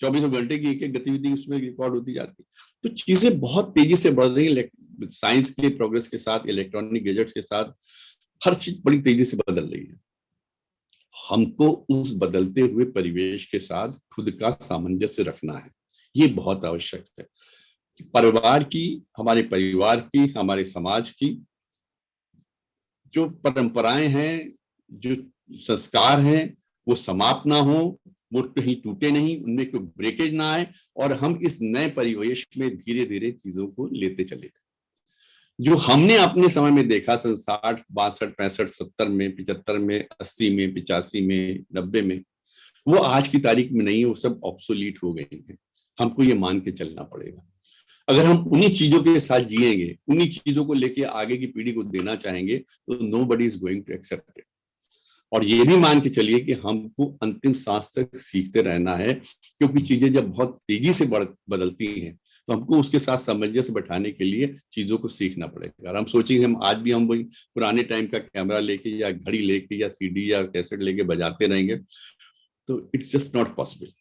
24 घंटे की एक एक गतिविधि उसमें रिकॉर्ड होती जाती है। तो चीजें बहुत तेजी से बढ़ रही है, साइंस के प्रोग्रेस के साथ, इलेक्ट्रॉनिक गैजेट्स के साथ, हर चीज बड़ी तेजी से बदल रही है। हमको उस बदलते हुए परिवेश के साथ खुद का सामंजस्य रखना है, ये बहुत आवश्यक है। परिवार की, हमारे परिवार की, हमारे समाज की जो परंपराएं हैं, जो संस्कार हैं, वो समाप्त ना हो, वो कहीं टूटे नहीं, उनमें कोई ब्रेकेज ना आए, और हम इस नए परिवेश में धीरे धीरे चीजों को लेते चले जाए। जो हमने अपने समय में देखा, सन 60, 62, 65, 70 में, 75 में, 80 में, 85 में, 90 में, वो आज की तारीख में नहीं है, वो सब ऑब्सोलीट हो गए हैं। हमको ये मान के चलना पड़ेगा। अगर हम उन्हीं चीजों के साथ जिएंगे, उन्हीं चीजों को लेके आगे की पीढ़ी को देना चाहेंगे, तो nobody is going to accept it. और ये भी मान के चलिए कि हमको अंतिम सांस तक सीखते रहना है, क्योंकि चीजें जब बहुत तेजी से बदलती हैं, तो हमको उसके साथ सामंजस्य बैठाने के लिए चीजों को सीखना पड़ेगा। अगर हम सोचेंगे हम आज भी हम वही पुराने टाइम का कैमरा लेके या घड़ी लेके या सीडी या कैसेट लेके बजाते रहेंगे, तो इट्स जस्ट नॉट पॉसिबल।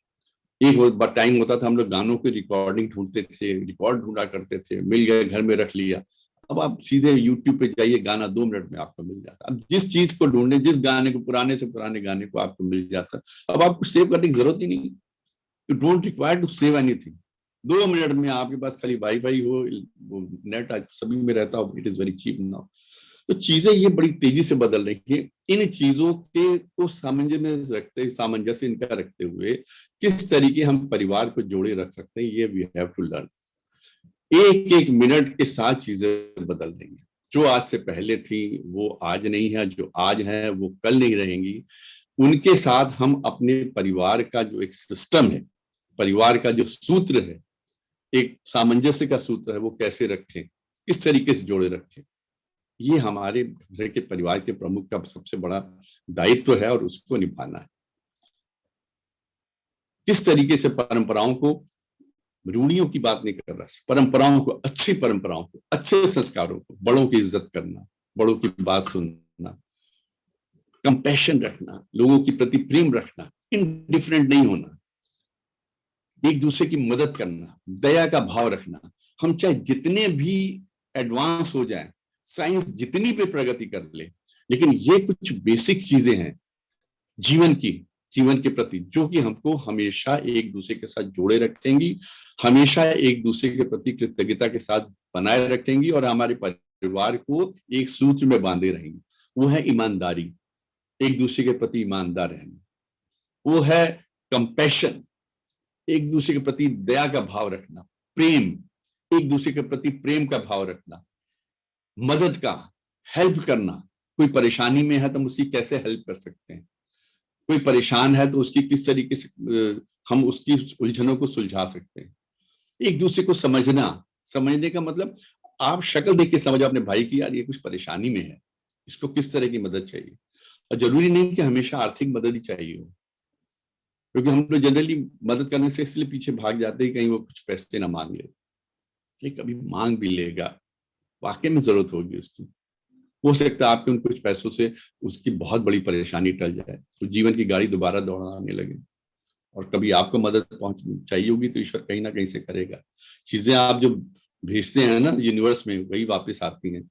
एक बार टाइम होता था हम लोग गानों की रिकॉर्डिंग ढूंढते थे, रिकॉर्ड ढूंढा करते थे, मिल गए घर में रख लिया। अब आप सीधे यूट्यूब पे जाइए, गाना 2 मिनट में आपको मिल जाता। अब जिस चीज को ढूंढे, जिस गाने को, पुराने से पुराने गाने को आपको मिल जाता। अब आपको सेव करने की जरूरत ही नहीं, you don't require to save anything. 2 minute में आपके पास खाली वाईफाई हो, वो नेट आज सभी में रहता हो, it is very cheap now. तो चीजें ये बड़ी तेजी से बदल रही है। इन चीजों के को सामंजस्य इनका रखते हुए किस तरीके हम परिवार को जोड़े रख सकते हैं, ये वी हैव टू लर्न। एक एक मिनट के साथ चीजें बदल रही हैं। जो आज से पहले थी वो आज नहीं है, जो आज है वो कल नहीं रहेंगी। उनके साथ हम अपने परिवार का जो एक सिस्टम है, परिवार का जो सूत्र है, एक सामंजस्य का सूत्र है, वो कैसे रखें, किस तरीके से जोड़े रखें, ये हमारे घर के परिवार के प्रमुख का सबसे बड़ा दायित्व है और उसको निभाना है। किस तरीके से परंपराओं को, रूढ़ियों की बात नहीं कर रहा, परंपराओं को, अच्छी परंपराओं को, अच्छे संस्कारों को, बड़ों की इज्जत करना, बड़ों की बात सुनना, कंपैशन रखना, लोगों के प्रति प्रेम रखना, इनडिफरेंट नहीं होना, एक दूसरे की मदद करना, दया का भाव रखना। हम चाहे जितने भी एडवांस हो जाएं, साइंस जितनी भी प्रगति कर ले, लेकिन ये कुछ बेसिक चीजें हैं जीवन के प्रति, जो कि हमको हमेशा एक दूसरे के साथ जोड़े रखेंगी, हमेशा एक दूसरे के प्रति कृतज्ञता के साथ बनाए रखेंगी और हमारे परिवार को एक सूत्र में बांधे रहेंगी। वो है ईमानदारी, एक दूसरे के प्रति ईमानदार रहना। वो है कंपैशन, एक दूसरे के प्रति दया का भाव रखना। प्रेम, एक दूसरे के प्रति प्रेम का भाव रखना। मदद का, हेल्प करना, कोई परेशानी में है तो हम उसकी कैसे हेल्प कर सकते हैं, कोई परेशान है तो उसकी किस तरीके से हम उसकी उलझनों को सुलझा सकते हैं। एक दूसरे को समझने का मतलब आप शक्ल देख के समझो अपने भाई की, यार ये कुछ परेशानी में है, इसको किस तरह की मदद चाहिए। और जरूरी नहीं कि हमेशा आर्थिक मदद ही चाहिए हो, क्योंकि हम लोग जनरली मदद करने से इसलिए पीछे भाग जाते हैं कहीं वो कुछ पैसे ना मांग ले। ये कभी मांग भी लेगा, वाकई में जरूरत होगी उसकी, हो सकता है आपके उन कुछ पैसों से उसकी बहुत बड़ी परेशानी टल जाए, तो जीवन की गाड़ी दोबारा दौड़ाने लगे। और कभी आपको मदद पहुंच चाहिए होगी तो ईश्वर कहीं ना कहीं से करेगा। चीजें आप जो भेजते हैं ना यूनिवर्स में, वही वापस आती हैं।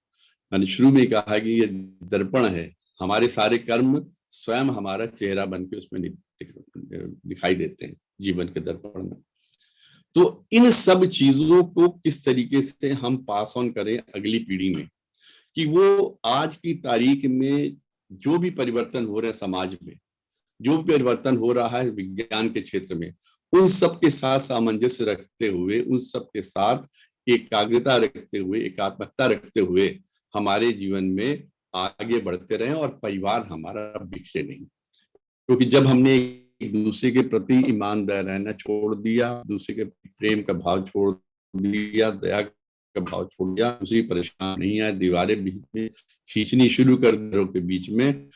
मैंने शुरू में कहा कि ये दर्पण है, हमारे सारे कर्म स्वयं हमारा चेहरा बन के उसमें दिखाई देते हैं, जीवन के दर्पण में। तो इन सब चीजों को किस तरीके से हम पास ऑन करें अगली पीढ़ी में, कि वो आज की तारीख में जो भी परिवर्तन हो रहे हैं समाज में, जो भी परिवर्तन हो रहा है विज्ञान के क्षेत्र में, उन सब के साथ सामंजस्य रखते हुए, उन सब के साथ एकाग्रता रखते हुए, एकात्मकता रखते हुए हमारे जीवन में आगे बढ़ते रहें और परिवार हमारा बिखरे नहीं। क्योंकि जब हमने एक दूसरे के प्रति ईमानदार रहना छोड़ दिया, दूसरे के प्रेम का भाव छोड़ दिया, दया का भाव छोड़ दिया, दूसरी परेशान नहीं आए, दीवारें बीच में खींचनी शुरू कर घरों के बीच में,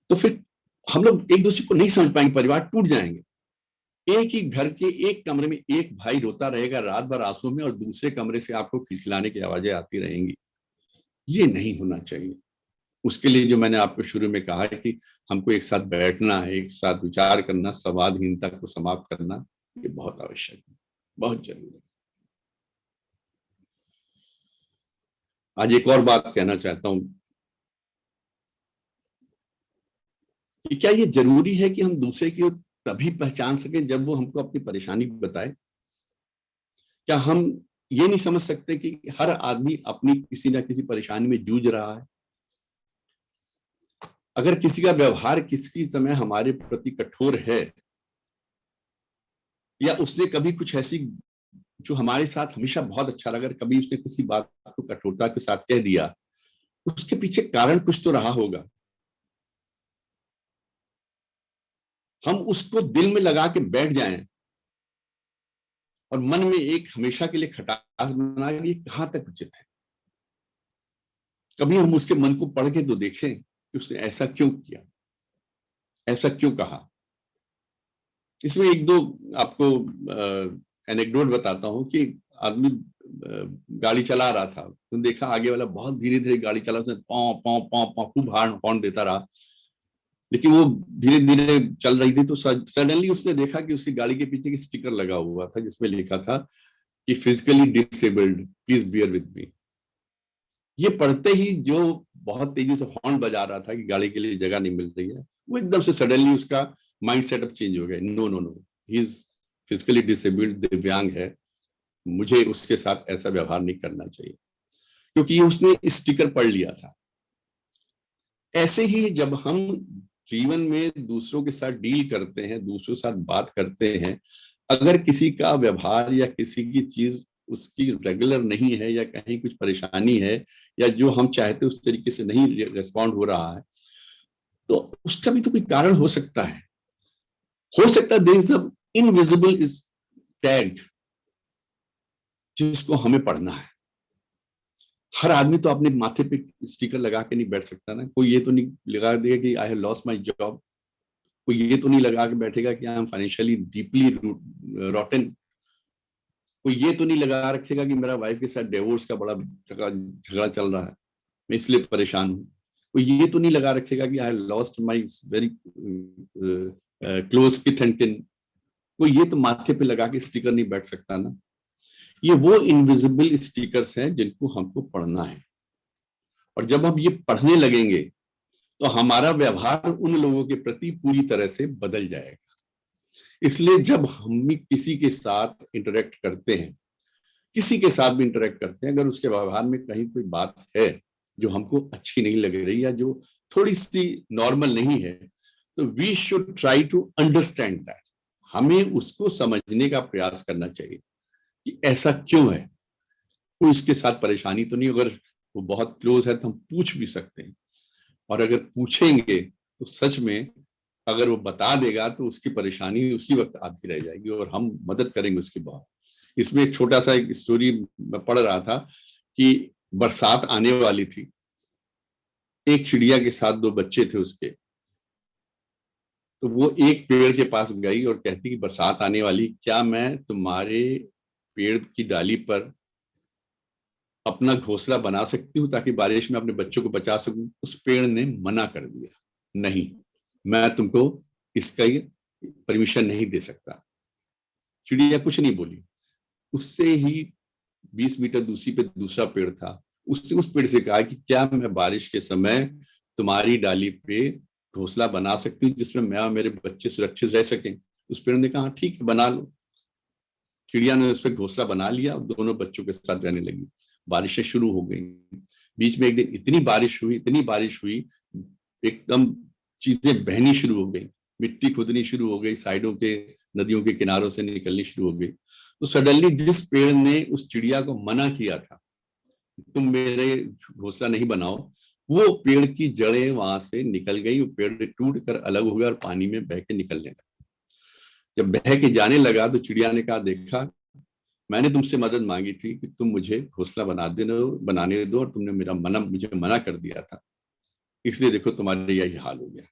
तो फिर हम लोग एक दूसरे को नहीं समझ पाएंगे, परिवार टूट जाएंगे। एक ही घर के एक कमरे में एक भाई रोता रहेगा रात भर आंसू में, और दूसरे कमरे से आपको खिलखिलाने की आवाजें आती रहेंगी। ये नहीं होना चाहिए। उसके लिए जो मैंने आपको शुरू में कहा है कि हमको एक साथ बैठना है, एक साथ विचार करना, संवादहीनता को समाप्त करना, ये बहुत आवश्यक है, बहुत जरूरी है। आज एक और बात कहना चाहता हूं कि क्या ये जरूरी है कि हम दूसरे की तभी पहचान सके जब वो हमको अपनी परेशानी बताए? क्या हम ये नहीं समझ सकते कि हर आदमी अपनी किसी ना किसी परेशानी में जूझ रहा है? अगर किसी का व्यवहार किसी समय हमारे प्रति कठोर है, या उसने कभी कुछ ऐसी जो हमारे साथ हमेशा बहुत अच्छा लगा, कभी उसने किसी बात को कठोरता के साथ कह दिया, उसके पीछे कारण कुछ तो रहा होगा। हम उसको दिल में लगा के बैठ जाएं और मन में एक हमेशा के लिए खटास बना, ये कहां तक उचित है? कभी हम उसके मन को पढ़ के तो देखें कि उसने ऐसा क्यों किया, ऐसा क्यों कहा। इसमें एक दो आपको एनेक्डोट बताता हूं कि आदमी गाड़ी चला रहा था, तो देखा आगे वाला बहुत धीरे धीरे गाड़ी चला, उसने पौ पौ पौ पौ खूब हॉर्न देता रहा। लेकिन वो धीरे धीरे चल रही थी तो सडनली उसने देखा कि उसकी गाड़ी के पीछे एक स्टिकर लगा हुआ था जिसमें लिखा था कि physically disabled please bear with me. ये पढ़ते ही जो बहुत तेजी से हॉर्न बजा रहा था कि गाड़ी के लिए जगह नहीं मिल रही है, वो एकदम से सडनली उसका माइंड सेटअप चेंज हो गया। No no no, he is physically disabled, दिव्यांग है, मुझे उसके साथ ऐसा व्यवहार नहीं करना चाहिए, क्योंकि ये उसने स्टिकर पढ़ लिया था। ऐसे ही जब हम जीवन में दूसरों के साथ डील करते हैं, दूसरों के साथ बात करते हैं, अगर किसी का व्यवहार या किसी की चीज उसकी रेगुलर नहीं है या कहीं कुछ परेशानी है या जो हम चाहते उस तरीके से नहीं रिस्पॉन्ड हो रहा है, तो उसका भी तो कोई कारण हो सकता है। हो सकता है there is a invisible is tag जिसको हमें पढ़ना है। हर आदमी तो अपने माथे पे स्टिकर लगा के नहीं बैठ सकता ना। कोई ये तो नहीं लगा देगा कि I have lost my job, कोई ये तो नहीं लगा के बैठेगा कि आई एम फाइनेंशियली डीपली रॉटन, कोई ये तो नहीं लगा रखेगा कि मेरा वाइफ के साथ डिवोर्स का बड़ा झगड़ा चल रहा है, मैं इसलिए परेशान हूँ। कोई ये तो नहीं लगा रखेगा कि I lost my very close किथ एंड किन। कोई ये तो माथे पे लगा के स्टिकर नहीं बैठ सकता ना। ये वो इनविजिबल स्टिकर्स हैं जिनको हमको पढ़ना है, और जब हम ये पढ़ने लगेंगे तो हमारा व्यवहार उन लोगों के प्रति पूरी तरह से बदल जाएगा। इसलिए जब हम किसी के साथ इंटरेक्ट करते हैं, किसी के साथ भी इंटरेक्ट करते हैं, अगर उसके व्यवहार में कहीं कोई बात है जो हमको अच्छी नहीं लग रही या जो थोड़ी सी नॉर्मल नहीं है, तो we should try to understand that. हमें उसको समझने का प्रयास करना चाहिए कि ऐसा क्यों है, कोई उसके साथ परेशानी तो नहीं। अगर वो बहुत क्लोज है तो हम पूछ भी सकते हैं, और अगर पूछेंगे तो सच में अगर वो बता देगा तो उसकी परेशानी उसी वक्त आती रह जाएगी और हम मदद करेंगे उसकी बहुत। इसमें एक छोटा सा एक स्टोरी मैं पढ़ रहा था कि बरसात आने वाली थी, एक चिड़िया के साथ दो बच्चे थे उसके, तो वो एक पेड़ के पास गई और कहती कि बरसात आने वाली, क्या मैं तुम्हारे पेड़ की डाली पर अपना घोंसला बना सकती हूँ ताकि बारिश में अपने बच्चों को बचा सकूं। उस पेड़ ने मना कर दिया, नहीं, मैं तुमको इसका परमिशन नहीं दे सकता। चिड़िया कुछ नहीं बोली। उससे ही 20 मीटर दूसरी पे दूसरा पेड़ था, उसने उस पेड़ से कहा कि क्या मैं बारिश के समय तुम्हारी डाली पे घोंसला बना सकती हूँ जिसमें मैं और मेरे बच्चे सुरक्षित रह सकें। उस पेड़ ने कहा ठीक है, बना लो। चिड़िया ने उस पर घोंसला बना लिया और दोनों बच्चों के साथ रहने लगी। बारिशें शुरू हो गई। बीच में एक दिन इतनी बारिश हुई, इतनी बारिश हुई, एकदम चीजें बहनी शुरू हो गई, मिट्टी खुदनी शुरू हो गई, साइडों के नदियों के किनारों से निकलनी शुरू हो गई। तो सडनली जिस पेड़ ने उस चिड़िया को मना किया था तुम मेरे घोंसला नहीं बनाओ, वो पेड़ की जड़ें वहां से निकल गई, वो पेड़ टूट कर अलग हो गया और पानी में बह के निकलने लगा। जब बह के जाने लगा तो चिड़िया ने कहा, देखा, मैंने तुमसे मदद मांगी थी कि तुम मुझे घोंसला बनाने दो और तुमने मुझे मना कर दिया था, इसलिए देखो तुम्हारे यही हाल हो गया।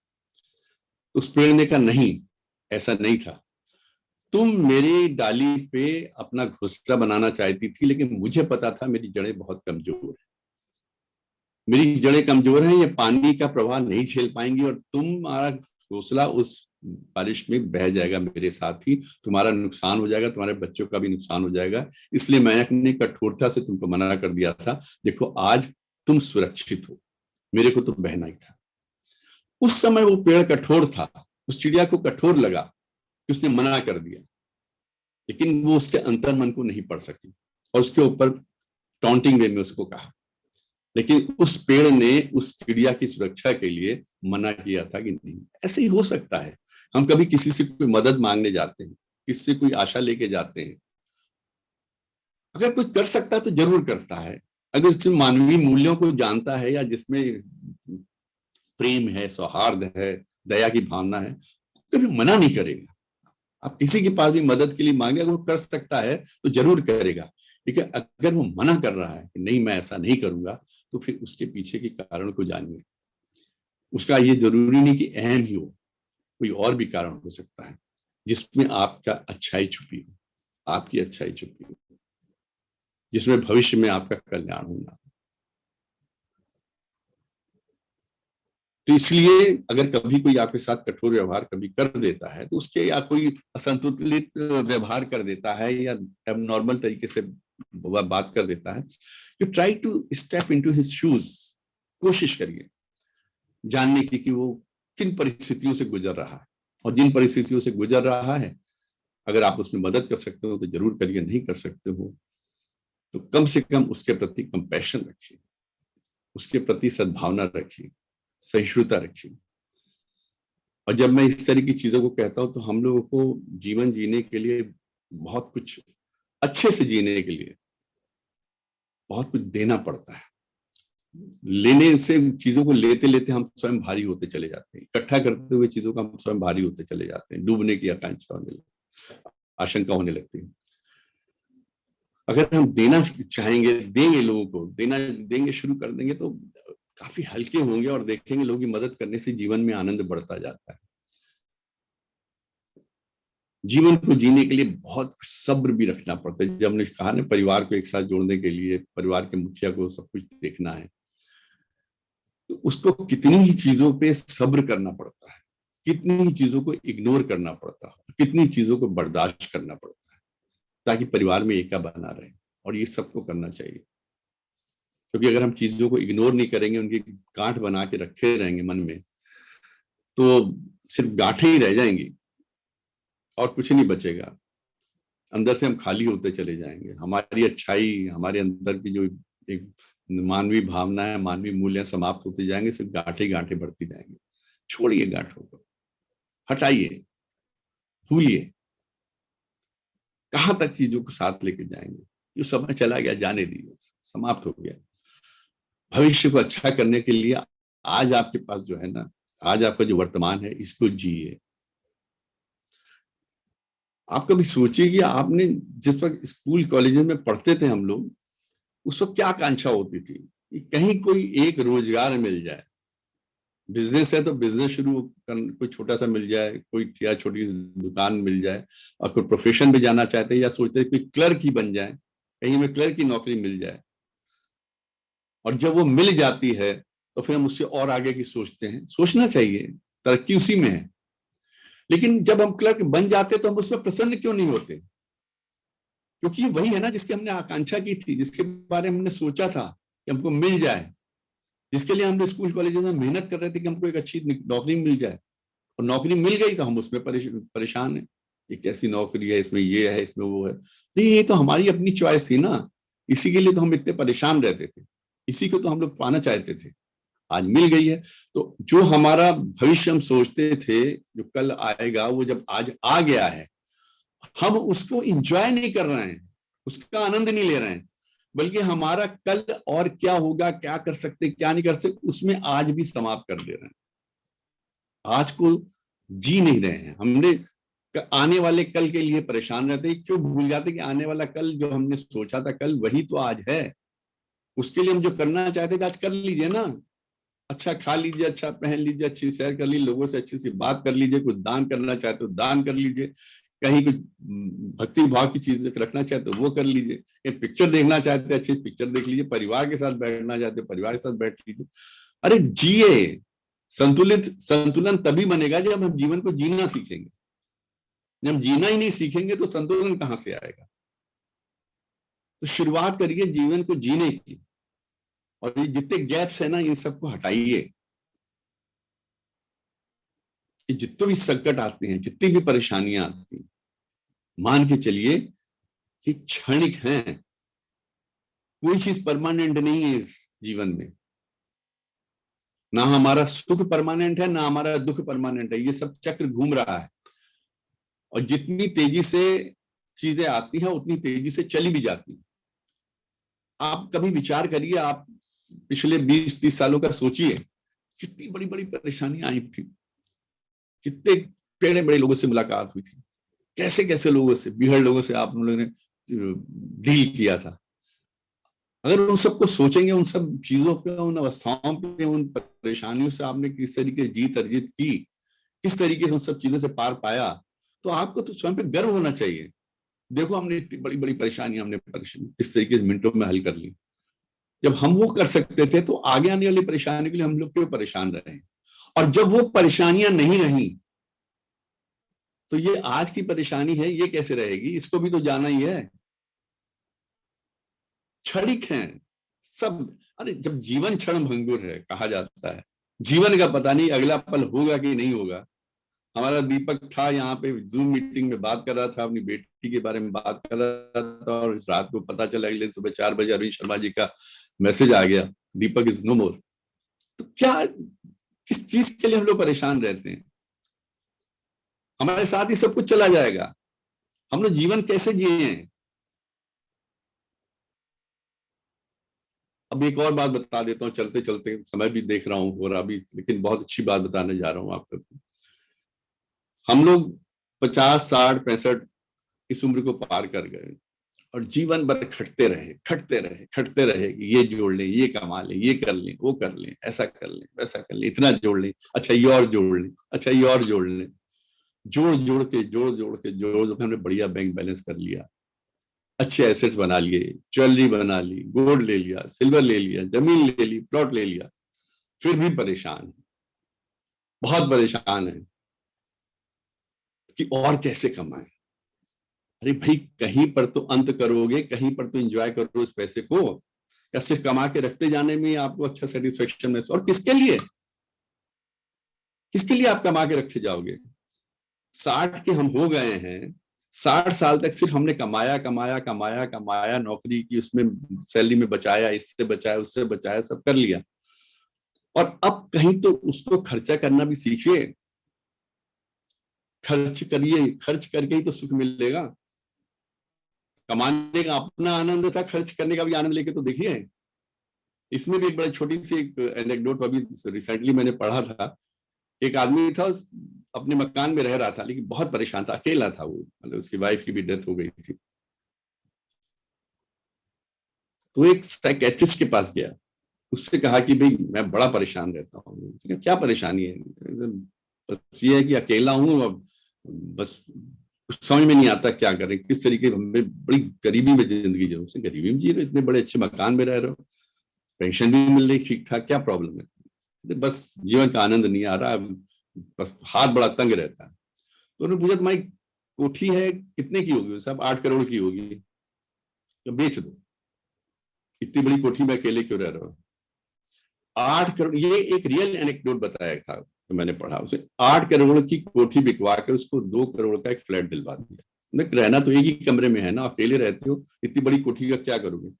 तो उस पेड़ ने कहा, नहीं, ऐसा नहीं था, तुम मेरी डाली पे अपना घोंसला बनाना चाहती थी, लेकिन मुझे पता था मेरी जड़ें बहुत कमजोर है, मेरी जड़ें कमजोर हैं, ये पानी का प्रवाह नहीं झेल पाएंगी और तुम्हारा घोंसला उस बारिश में बह जाएगा मेरे साथ ही, तुम्हारा नुकसान हो जाएगा, तुम्हारे बच्चों का भी नुकसान हो जाएगा, इसलिए मैंने अपनी कठोरता से तुमको मना कर दिया था। देखो आज तुम सुरक्षित हो, मेरे को तो बहना ही था। उस समय वो पेड़ कठोर था, उस चिड़िया को कठोर लगा कि उसने मना कर दिया, लेकिन वो उसके अंतर मन को नहीं पढ़ सकी और उसके ऊपर टॉन्टिंग वे में उसको कहा। लेकिन उस पेड़ ने उस चिड़िया की सुरक्षा के लिए मना किया था कि नहीं। ऐसे ही हो सकता है, हम कभी किसी से कोई मदद मांगने जाते हैं, किसी से कोई आशा लेके जाते हैं, अगर कोई कर सकता है तो जरूर करता है। अगर उससे मानवीय मूल्यों को जानता है या जिसमें प्रेम है, सौहार्द है, दया की भावना है, कभी मना नहीं करेगा। आप किसी के पास भी मदद के लिए मांगे, अगर वो कर सकता है तो जरूर करेगा। लेकिन अगर वो मना कर रहा है कि नहीं मैं ऐसा नहीं करूंगा, तो फिर उसके पीछे के कारण को जानिए। उसका ये जरूरी नहीं कि अहम ही हो, कोई और भी कारण हो सकता है जिसमें आपका अच्छाई छुपी हो, आपकी अच्छाई छुपी हो, जिसमें भविष्य में आपका कल्याण होना। तो इसलिए अगर कभी कोई आपके साथ कठोर व्यवहार कभी कर देता है, तो उसके, या कोई असंतुलित व्यवहार कर देता है या एबनॉर्मल तरीके से बात कर देता है, you try to step into his shoes. कोशिश करिए जानने की कि वो किन परिस्थितियों से गुजर रहा है, और जिन परिस्थितियों से गुजर रहा है अगर आप उसमें मदद कर सकते हो तो जरूर करिए, नहीं कर सकते हो तो कम से कम उसके प्रति कंपैशन रखिए, उसके प्रति सद्भावना रखिए, सहिष्णुता रखिए। और जब मैं इस तरह की चीजों को कहता हूं तो हम लोगों को जीवन जीने के लिए, बहुत कुछ अच्छे से जीने के लिए बहुत कुछ देना पड़ता है। लेने से, चीजों को लेते लेते हम स्वयं भारी होते चले जाते हैं, इकट्ठा करते हुए चीजों का हम स्वयं भारी होते चले जाते हैं, डूबने की आशंका होने लगती है। अगर हम देना चाहेंगे, देंगे, लोगों को देना देंगे, शुरू कर देंगे तो काफी हल्के होंगे, और देखेंगे लोगों की मदद करने से जीवन में आनंद बढ़ता जाता है। जीवन को जीने के लिए बहुत सब्र भी रखना पड़ता है। जब हमने कहा ना, परिवार को एक साथ जोड़ने के लिए परिवार के मुखिया को सब कुछ देखना है, तो उसको कितनी ही चीजों पे सब्र करना पड़ता है, कितनी ही चीजों को इग्नोर करना पड़ता है, कितनी चीजों को बर्दाश्त करना पड़ता है, ताकि परिवार में एकता बना रहे। और ये सबको करना चाहिए, क्योंकि अगर हम चीजों को इग्नोर नहीं करेंगे, उनकी गांठ बना के रखे रहेंगे मन में, तो सिर्फ गांठें ही रह जाएंगी और कुछ नहीं बचेगा। अंदर से हम खाली होते चले जाएंगे। हमारी अच्छाई, हमारे अंदर की जो एक मानवीय भावना है, मानवीय मूल्य समाप्त होते जाएंगे, सिर्फ गांठे गांठे बढ़ती जाएंगे। छोड़िए गांठों को, हटाइए, भूलिए। कहां तक चीजों को साथ लेके जाएंगे? जो समय चला गया जाने दीजिए, समाप्त हो गया। भविष्य को अच्छा करने के लिए आज आपके पास जो है ना, आज आपका जो वर्तमान है, इसको जिए। आप कभी सोचिए कि आपने जिस वक्त स्कूल कॉलेजेस में पढ़ते थे हम लोग, उस वक्त क्या आकांक्षा होती थी कि कहीं कोई एक रोजगार मिल जाए। बिजनेस है तो बिजनेस शुरू कर, कोई छोटा सा मिल जाए, कोई या छोटी सी दुकान मिल जाए। और कोई प्रोफेशन में जाना चाहते हैं या सोचते हैं कोई क्लर्क ही बन जाए, कहीं में क्लर्क की नौकरी मिल जाए। और जब वो मिल जाती है तो फिर हम उससे और आगे की सोचते हैं। सोचना चाहिए, तरक्की उसी में है। लेकिन जब हम क्लर्क बन जाते तो हम उसमें प्रसन्न क्यों नहीं होते? क्योंकि वही है ना जिसकी हमने आकांक्षा की थी, जिसके बारे में हमने सोचा था कि हमको मिल जाए, जिसके लिए हमने स्कूल कॉलेजेस में मेहनत कर रहे थे कि हमको एक अच्छी नौकरी मिल जाए। और नौकरी मिल गई तो हम उसमें परेशान है, ये कैसी नौकरी है, इसमें ये है, इसमें वो है। नहीं, ये तो हमारी अपनी चॉइस थी ना, इसी के लिए तो हम इतने परेशान रहते थे, इसी को तो हम लोग पाना चाहते थे। आज मिल गई है तो जो हमारा भविष्य हम सोचते थे जो कल आएगा, वो जब आज आ गया है, हम उसको इंजॉय नहीं कर रहे हैं, उसका आनंद नहीं ले रहे हैं, बल्कि हमारा कल और क्या होगा, क्या कर सकते, क्या नहीं कर सकते, उसमें आज भी समाप्त कर दे रहे हैं। आज को जी नहीं रहे हैं। हमने आने वाले कल के लिए परेशान रहते हैं। क्यों भूल जाते कि आने वाला कल जो हमने सोचा था कल, वही तो आज है। उसके लिए हम जो करना चाहते थे आज कर लीजिए ना। अच्छा खा लीजिए, अच्छा पहन लीजिए, अच्छी सैर कर लीजिए, लोगों से अच्छी सी बात कर लीजिए, कुछ दान करना चाहते हो दान कर लीजिए, कहीं कुछ भक्ति भाव की चीज रखना चाहते हो वो कर लीजिए, एक पिक्चर देखना चाहते हैं अच्छी पिक्चर देख लीजिए, परिवार के साथ बैठना चाहते हो परिवार के साथ बैठ लीजिए। अरे जिए। संतुलन तभी बनेगा जब हम जीवन को जीना सीखेंगे। जब जीना ही नहीं सीखेंगे तो संतुलन कहां से आएगा? तो शुरुआत करिए जीवन को जीने की, और ये जितने गैप्स है ना, इन सबको हटाइए। कि जितने भी संकट आते हैं, जितनी भी परेशानियां आती हैं, मान के चलिए कि क्षणिक हैं। कोई चीज परमानेंट नहीं है इस जीवन में। ना हमारा सुख परमानेंट है, ना हमारा दुख परमानेंट है। ये सब चक्र घूम रहा है, और जितनी तेजी से चीजें आती हैं उतनी तेजी से चली भी जाती हैं। आप कभी विचार करिए, आप पिछले 20-30 सालों का सोचिए, कितनी बड़ी बड़ी परेशानियां आई थी, कितने टेढ़े बड़े लोगों से मुलाकात हुई थी, कैसे कैसे लोगों से, बीहड़ लोगों से आप लोगों ने डील किया था। अगर उन सबको सोचेंगे, उन सब चीजों पे, उन अवस्थाओं पे, उन परेशानियों से आपने किस तरीके से जीत अर्जित की, किस तरीके से उन सब चीजों से पार पाया, तो आपको तो स्वयं पे गर्व होना चाहिए। देखो हमने इतनी बड़ी बड़ी परेशानियां हमने किस तरीके से मिनटों में हल कर ली। जब हम वो कर सकते थे तो आगे आने वाली परेशानी के लिए हम लोग क्यों परेशान रहे हैं? और जब वो परेशानियां नहीं रही तो ये आज की परेशानी है, ये कैसे रहेगी, इसको भी तो जाना ही है। क्षणिक है सब। अरे जब जीवन क्षण भंगुर है कहा जाता है, जीवन का पता नहीं अगला पल होगा कि नहीं होगा। हमारा दीपक था यहाँ पे जूम मीटिंग में बात कर रहा था, अपनी बेटी के बारे में बात कर रहा था, और इस रात को पता चला अगले सुबह 4 बजे अरविंद शर्मा जी का मैसेज आ गया, दीपक इज नो मोर। तो क्या, किस चीज के लिए हम लोग परेशान रहते हैं? हमारे साथ ही सब कुछ चला जाएगा, हम लोग जीवन कैसे जिए हैं? अब एक और बात बता देता हूँ चलते चलते, समय भी देख रहा हूँ और अभी, लेकिन बहुत अच्छी बात बताने जा रहा हूँ आपको। हम लोग 50, 60, 65 इस उम्र को पार कर गए और जीवन भर खटते रहे खटते रहे खटते रहे कि ये जोड़ लें, ये कमा लें, ये कर लें, वो कर लें, ऐसा कर लें, वैसा कर लें, इतना जोड़ लें, अच्छा ये और जोड़ लें, अच्छा ये और जोड़ लें। जोड़ के हमने बढ़िया बैंक बैलेंस कर लिया, अच्छे एसेट्स बना लिए, ज्वेलरी बना ली, गोल्ड ले लिया, सिल्वर ले लिया, जमीन ले ली, प्लॉट ले लिया, फिर भी परेशान है, बहुत परेशान है कि और कैसे कमाएं। अरे भाई कहीं पर तो अंत करोगे, कहीं पर तो एंजॉय करो इस पैसे को, या सिर्फ कमा के रखते जाने में ही आपको अच्छा सेटिस्फेक्शन में, और किसके लिए, किसके लिए आप कमा के रखे जाओगे? 60 के हम हो गए हैं, 60 साल तक सिर्फ हमने कमाया कमाया कमाया कमाया, नौकरी की उसमें सैलरी में बचाया, इससे बचाया उससे बचाया, सब कर लिया, और अब कहीं तो उसको खर्चा करना भी सीखिए। खर्च करिए, खर्च करके ही तो सुख मिलेगा। कमाने का अपना आनंद था, खर्च करने का भी आनंद लेके तो देखिए। इसमें भी एक बड़ी छोटी सी एक एनेक्डोट अभी रिसेंटली मैंने पढ़ा था। एक आदमी था, अपने मकान में रह रहा था, लेकिन बहुत परेशान था, अकेला था वो, मतलब उसकी वाइफ की भी डेथ हो गई थी। तो एक साइकेट्रिस्ट के पास गया, उससे कहा कि भाई मैं बड़ा परेशान रहता हूँ। उसने कहा क्या परेशानी है? बस ये है कि अकेला हूँ, अब बस कुछ समझ में नहीं आता क्या करें, किस तरीके में, बड़ी गरीबी में जिंदगी जी रहे हो। गरीबी में जी रहे हो, इतने बड़े अच्छे मकान में रह रहे हो, पेंशन भी मिल रही ठीक ठाक, क्या प्रॉब्लम है? बस जीवन का आनंद नहीं आ रहा, बस हाथ बड़ा तंग रहता है। तो उन्होंने पूछा तुम्हारी कोठी है कितने की होगी? साहब 8 करोड़ की होगी। तो बेच दो, इतनी बड़ी कोठी में अकेले क्यों रह रहे हो? 8 करोड़, ये एक रियल एनेक्डोट बताया था तो मैंने पढ़ा, उसे 8 करोड़ की कोठी बिकवा के उसको 2 करोड़ का एक फ्लैट दिलवा दिया। रहना तो एक ही कमरे में है ना, अकेले रहते हो, इतनी बड़ी कोठी का क्या करोगे?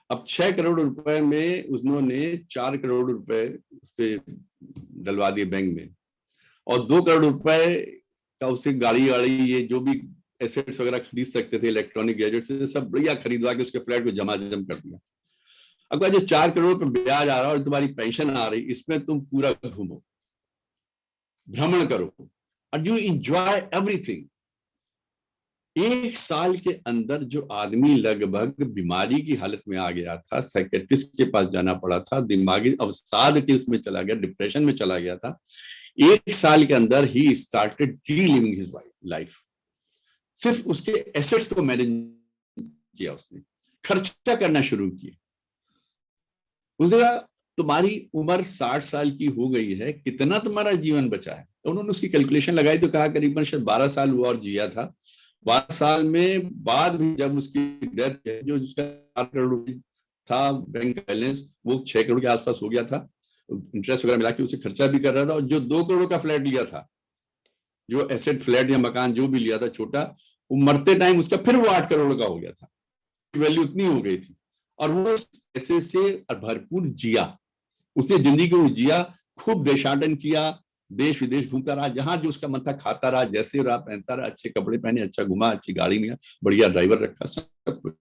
अब 6 करोड़ रुपए में उन्होंने 4 करोड़ रुपए उस पे डलवा दिए बैंक में, और 2 करोड़ रुपए का उसे गाड़ी वाड़ी ये जो भी एसेट्स वगैरह खरीद सकते थे, इलेक्ट्रॉनिक गैजेट्स, सब बढ़िया खरीदवा के उसके फ्लैट को जमा जम कर दिया। अगर जो 4 करोड़ पर ब्याज आ रहा है और तुम्हारी पेंशन आ रही, इसमें तुम पूरा घूमो, भ्रमण करो, और यू इंजॉय एवरीथिंग। 1 साल के अंदर जो आदमी लगभग बीमारी की हालत में आ गया था, साइकेट्रिस्ट के पास जाना पड़ा था, दिमागी अवसाद के उसमें चला गया, डिप्रेशन में चला गया था, 1 साल के अंदर he started reliving his life. सिर्फ उसके एसेट्स को मैनेज किया, उसने खर्चा करना शुरू किया। उसने कहा तुम्हारी उम्र 60 साल की हो गई है, कितना तुम्हारा जीवन बचा है? तो उन्होंने उसकी कैलकुलेशन लगाई तो कहा करीबन शायद 12 साल हुआ और जिया था। 12 साल में बाद भी जब उसकी डेथ है, जो उसका 4 करोड़ रुपये था बैंक बैलेंस, वो 6 करोड़ के आसपास हो गया था, इंटरेस्ट वगैरह मिला के उसे खर्चा भी कर रहा था। और जो 2 करोड़ का फ्लैट लिया था, जो एसेट फ्लैट या मकान जो भी लिया था छोटा, वो मरते टाइम उसका फिर वो 8 करोड़ का हो गया था, वैल्यू उतनी हो गई थी। और वो ऐसे से भरपूर जिया, उसने जिंदगी को जिया, खूब देशाटन किया, देश विदेश घूमता रहा, जहां जो उसका मन था खाता रहा, जैसे रहा पहनता रहा, अच्छे कपड़े पहने, अच्छा घुमा, अच्छी गाड़ी में, बढ़िया ड्राइवर रखा, सब कुछ।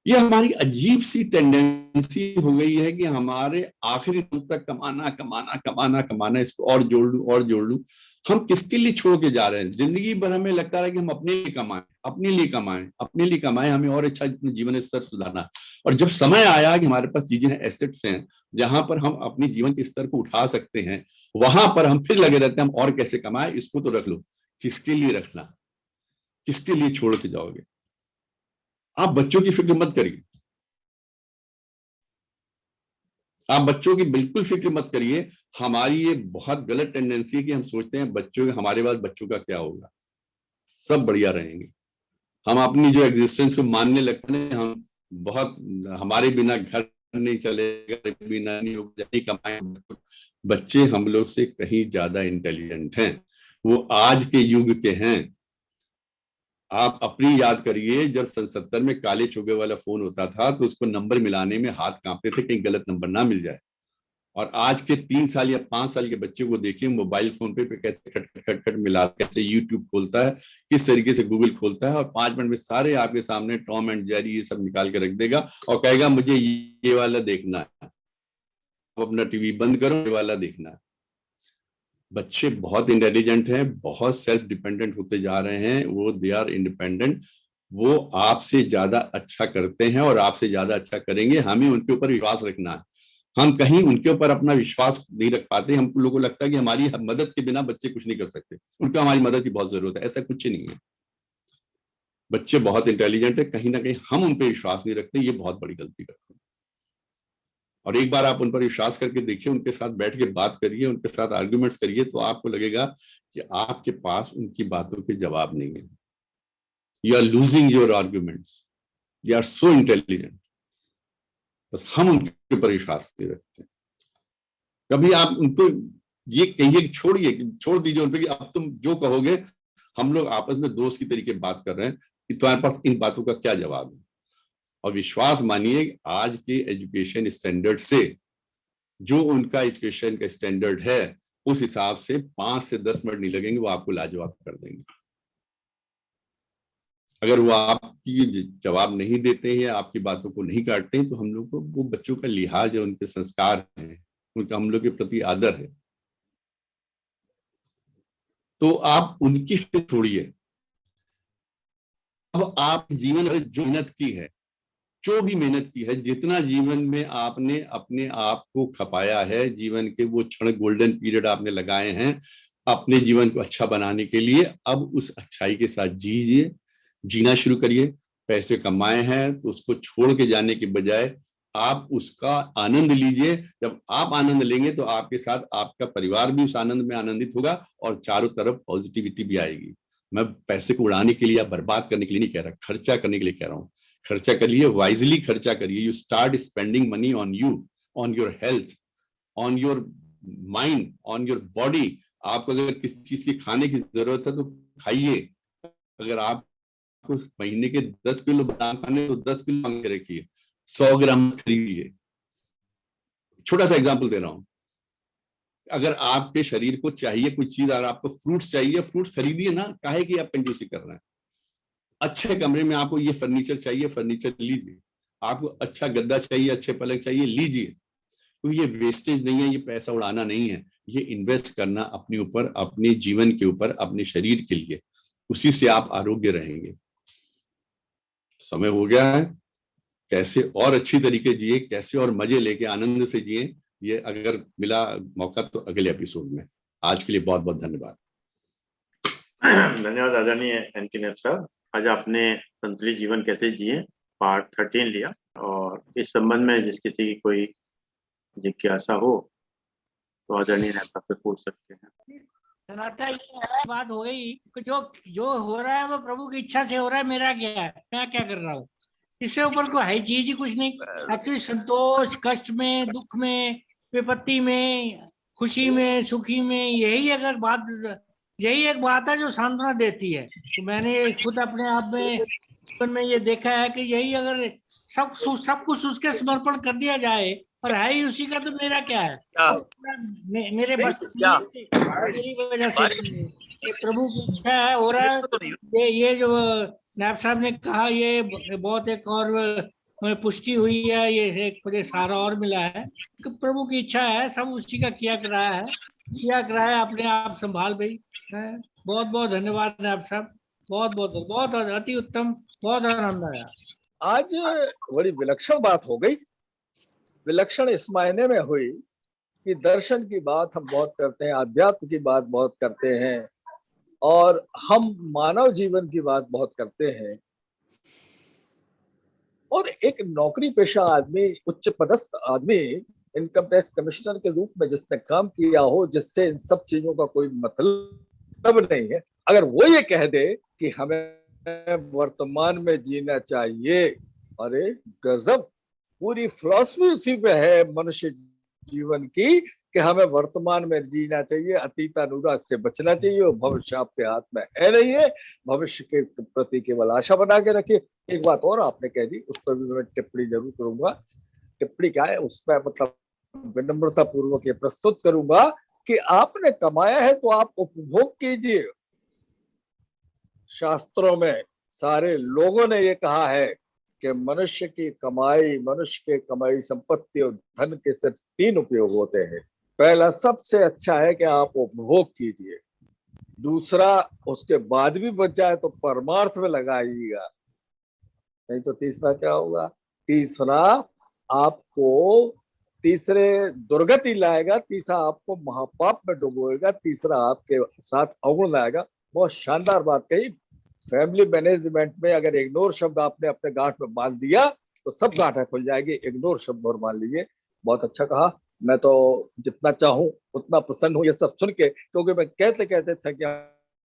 ये हमारी अजीब सी टेंडेंसी हो गई है कि हमारे आखिरी दम तक कमाना कमाना कमाना कमाना, इसको और जोड़ लूं और जोड़ लूं। हम किसके लिए छोड़ के जा रहे हैं? जिंदगी भर हमें लगता है कि हम अपने लिए कमाएं, अपने लिए कमाएं, अपने लिए कमाएं, हमें और अच्छा जीवन स्तर सुधारना। और जब समय आया कि हमारे पास चीजें हैं, एसेट्स हैं, जहां पर हम अपने जीवन के स्तर को उठा सकते हैं, वहां पर हम फिर लगे रहते हैं हम और कैसे कमाएं, इसको तो रख लो। किसके लिए रखना, किसके लिए छोड़ के जाओगे? आप बच्चों की फिक्र मत करिए, आप बच्चों की बिल्कुल फिक्र मत करिए। हमारी ये बहुत गलत टेंडेंसी है कि हम सोचते हैं बच्चों हमारे पास बच्चों का क्या होगा, सब बढ़िया रहेंगे। हम अपनी जो एग्जिस्टेंस को मानने लगते हैं, हम बहुत, हमारे बिना घर नहीं चलेगा, बिना नहीं होगा, नहीं कमाएंगे। बच्चे हम लोग से कहीं ज्यादा इंटेलिजेंट हैं, वो आज के युग के हैं। आप अपनी याद करिए, जब सन 70 में काले चौके वाला फोन होता था तो उसको नंबर मिलाने में हाथ कांपते थे कहीं गलत नंबर ना मिल जाए। और आज के 3 साल या 5 साल के बच्चे को देखिए मोबाइल फोन पे कैसे खट खट खट खट मिला, कैसे यूट्यूब खोलता है, किस तरीके से गूगल खोलता है, और 5 मिनट में सारे आपके सामने टॉम एंड जेरी ये सब निकाल के रख देगा और कहेगा मुझे ये वाला देखना है, आप अपना टीवी बंद करो, ये वाला देखना है। बच्चे बहुत इंटेलिजेंट हैं, बहुत सेल्फ डिपेंडेंट होते जा रहे हैं, वो दे आर इंडिपेंडेंट। वो आपसे ज्यादा अच्छा करते हैं और आपसे ज्यादा अच्छा करेंगे। हमें उनके ऊपर विश्वास रखना है। हम कहीं उनके ऊपर अपना विश्वास नहीं रख पाते। हम लोगों को लगता है कि हमारी मदद के बिना बच्चे कुछ नहीं कर सकते, उनको हमारी मदद की बहुत जरूरत है। ऐसा कुछ नहीं है। बच्चे बहुत इंटेलिजेंट है, कहीं ना कहीं हम उन पर विश्वास नहीं रखते, ये बहुत बड़ी गलती करते हैं। और एक बार आप उन पर विश्वास करके देखिए, उनके साथ बैठ के बात करिए, उनके साथ आर्ग्यूमेंट्स करिए, तो आपको लगेगा कि आपके पास उनकी बातों के जवाब नहीं है। You are losing your arguments, they are so intelligent. बस हम उनके ऊपर विश्वास नहीं रखते। कभी आप उनको ये कहिए कि छोड़ दीजिए उन पे कि अब तुम जो कहोगे, हम लोग आपस में दोस्त की तरीके बात कर रहे हैं, कि तुम्हारे पास इन बातों का क्या जवाब है। और विश्वास मानिए, आज के एजुकेशन स्टैंडर्ड से, जो उनका एजुकेशन का स्टैंडर्ड है, उस हिसाब से 5 से 10 मिनट नहीं लगेंगे, वो आपको लाजवाब कर देंगे। अगर वो आपकी जवाब नहीं देते हैं, आपकी बातों को नहीं काटते हैं, तो हम लोग को वो बच्चों का लिहाज है, उनके संस्कार हैं, उनका हम लोग के प्रति आदर है। तो आप उनकी फिक्र छोड़िए। अब आप जीवन में जो मेहनत की है, जो भी मेहनत की है, जितना जीवन में आपने अपने आप को खपाया है, जीवन के वो क्षण, गोल्डन पीरियड आपने लगाए हैं अपने जीवन को अच्छा बनाने के लिए, अब उस अच्छाई के साथ जीजिए, जीना शुरू करिए। पैसे कमाए हैं तो उसको छोड़ के जाने के बजाय आप उसका आनंद लीजिए। जब आप आनंद लेंगे तो आपके साथ आपका परिवार भी उस आनंद में आनंदित होगा और चारों तरफ पॉजिटिविटी भी आएगी। मैं पैसे को उड़ाने के लिए या बर्बाद करने के लिए नहीं कह रहा, खर्चा करने के लिए कह रहा हूँ। खर्चा करिए, वाइजली खर्चा करिए। You start spending money on you, on your health, on your mind, on your body. आपको अगर किसी चीज की खाने की जरूरत है तो खाइए। अगर आपको महीने के 10 किलो बादाम खाने तो 10 किलो मांग के रखिए, 100 ग्राम खरीदिए। छोटा सा एग्जाम्पल दे रहा हूं। अगर आपके शरीर को चाहिए कोई चीज, अगर आपको फ्रूट्स चाहिए, फ्रूट्स खरीदिए ना, काहे की आप कंजूसी कर रहे हैं। अच्छे कमरे में आपको ये फर्नीचर चाहिए, फर्नीचर लीजिए। आपको अच्छा गद्दा चाहिए, अच्छे पलंग चाहिए, लीजिए। तो ये वेस्टेज नहीं है, ये पैसा उड़ाना नहीं है, ये इन्वेस्ट करना अपने ऊपर, अपने जीवन के ऊपर, अपने शरीर के लिए। उसी से आप आरोग्य रहेंगे। समय हो गया है, कैसे और अच्छी तरीके जिए, कैसे और मजे लेके आनंद से जिए, ये अगर मिला मौका तो अगले एपिसोड में। आज के लिए बहुत बहुत धन्यवाद। धन्यवाद आदरणीय एनके नेप साहब। आज आपने संतुलित जीवन कैसे जिए पार्ट 13 लिया, और इस संबंध में जिस किसी की कोई जिज्ञासा हो तो आदरणीय नेप साहब से पूछ सकते हैं। सनाता ये है, बात हो गई कि जो हो रहा है वो प्रभु की इच्छा से हो रहा है, मेरा क्या है, मैं क्या कर रहा हूँ, इससे ऊपर कोई है चीज ही कुछ नहीं। एक्चुअली संतोष, कष्ट में, दुख में, विपत्ति में, खुशी में, सुखी में, यही एक बात है जो सांत्वना देती है। तो मैंने खुद अपने आप में जीवन में ये देखा है कि यही अगर सब कुछ उसके समर्पण कर दिया जाए, और है ही उसी का, तो मेरा क्या है, मेरे बस मेरी वजह से प्रभु की इच्छा है, हो रहा है। ये जो नायब साहब ने कहा, ये बहुत एक और पुष्टि हुई है, ये एक मुझे सहारा और मिला है कि प्रभु की इच्छा है, सब उसी का किया कराया अपने आप संभाल भाई। बहुत बहुत धन्यवाद नायब साहब, बहुत अति उत्तम, बहुत आनंद आया। आज बड़ी विलक्षण बात हो गई। विलक्षण इस मायने में हुई कि दर्शन की बात हम बहुत करते हैं, अध्यात्म की बात बहुत करते हैं, और हम मानव जीवन की बात बहुत करते हैं। और एक नौकरी पेशा आदमी, उच्च पदस्थ आदमी इनकम टैक्स कमिश्नर के रूप में जिसने काम किया हो, जिससे इन सब चीजों का कोई मतलब नहीं है, अगर वो ये कह दे कि हमें वर्तमान में जीना चाहिए, अरे गजब, पूरी फिलॉसफी उसी पे है मनुष्य जीवन की कि हमें वर्तमान में जीना चाहिए, अतीतानुराग से बचना चाहिए, और भविष्य आपके हाथ में है नहीं है, भविष्य के प्रति केवल आशा बना के रखिए। एक बात और आपने कह दी, उस पर भी मैं टिप्पणी जरूर करूंगा। टिप्पणी क्या है उसमें, मतलब विनम्रता पूर्वक ये प्रस्तुत करूंगा कि आपने कमाया है तो आप उपभोग कीजिए। शास्त्रों में सारे लोगों ने ये कहा है कि मनुष्य की कमाई, मनुष्य के कमाई संपत्ति और धन के सिर्फ 3 उपयोग होते हैं। पहला सबसे अच्छा है कि आप उपभोग कीजिए, दूसरा उसके बाद भी बच जाए तो परमार्थ में लगाइएगा, नहीं तो तीसरा क्या होगा, तीसरा आपको तीसरे दुर्गति लाएगा, तीसरा आपको महापाप में डुबोएगा, तीसरा आपके साथ अवगुण लाएगा। बहुत शानदार बात कही। फैमिली मैनेजमेंट में अगर इग्नोर शब्द आपने अपने गांठ में बांध दिया तो सब गांठें खुल जाएगी, इग्नोर शब्द और मान लीजिए। बहुत अच्छा कहा, मैं तो जितना चाहूं उतना प्रसन्न हूं ये सब सुन के, क्योंकि मैं कहते कहते थक गया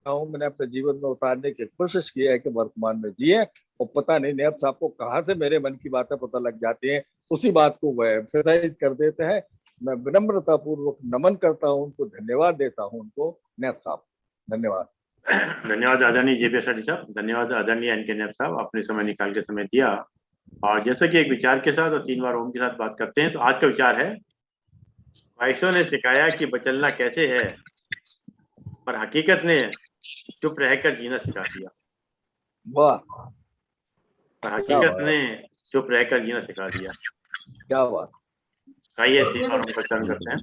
हूं। मैंने अपने जीवन में उतारने की कोशिश की है कि वर्तमान में जिए, और पता नहीं नैब साहब को कहाँ से मेरे मन की बातें पता लग जाती हैं, उसी बात को वह एम्फेसाइज कर देते हैं। मैं विनम्रता पूर्वक नमन करता हूं उनको, धन्यवाद देता हूं उनको। नैब साहब धन्यवाद। धन्यवाद आदरणीय जेपी शेट्टी साहब, धन्यवाद आदरणीय एनके नैब साहब, आपने समय निकाल के समय दिया। और जैसे कि एक विचार के साथ और 3 बार ओम के साथ बात करते हैं, तो आज का विचार है, ख्वाहिशों ने सिखाया कि बचलना कैसे है, पर हकीकत ने चुप रहकर जीना सिखा दिया। वाह, पर हकीकत ने चुप रहकर जीना सिखा दिया। क्या बात। आइए 3 बार ओम का उच्चारण करते हैं।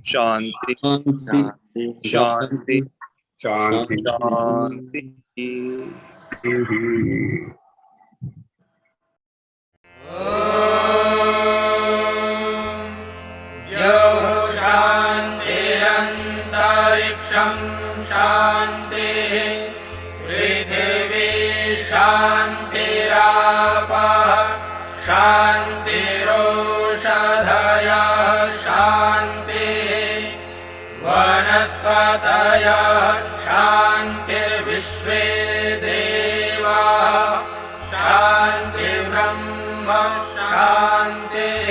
शांति शांति शांति शांति शांति। शान्तिरन्तरिक्षं शान्तिः पृथिवी शान्तिरापः शान्तिरोषधयः शान्तिः वनस्पतयः शान्तिर्विश्वे देवाः शान्तिर्ब्रह्म शान्तिः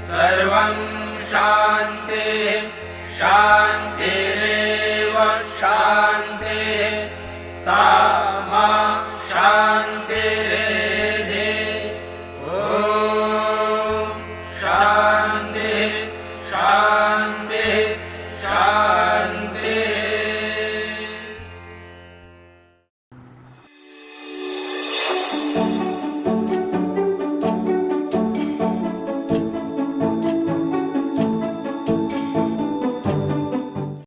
सर्वं शान्तिः शान्तिः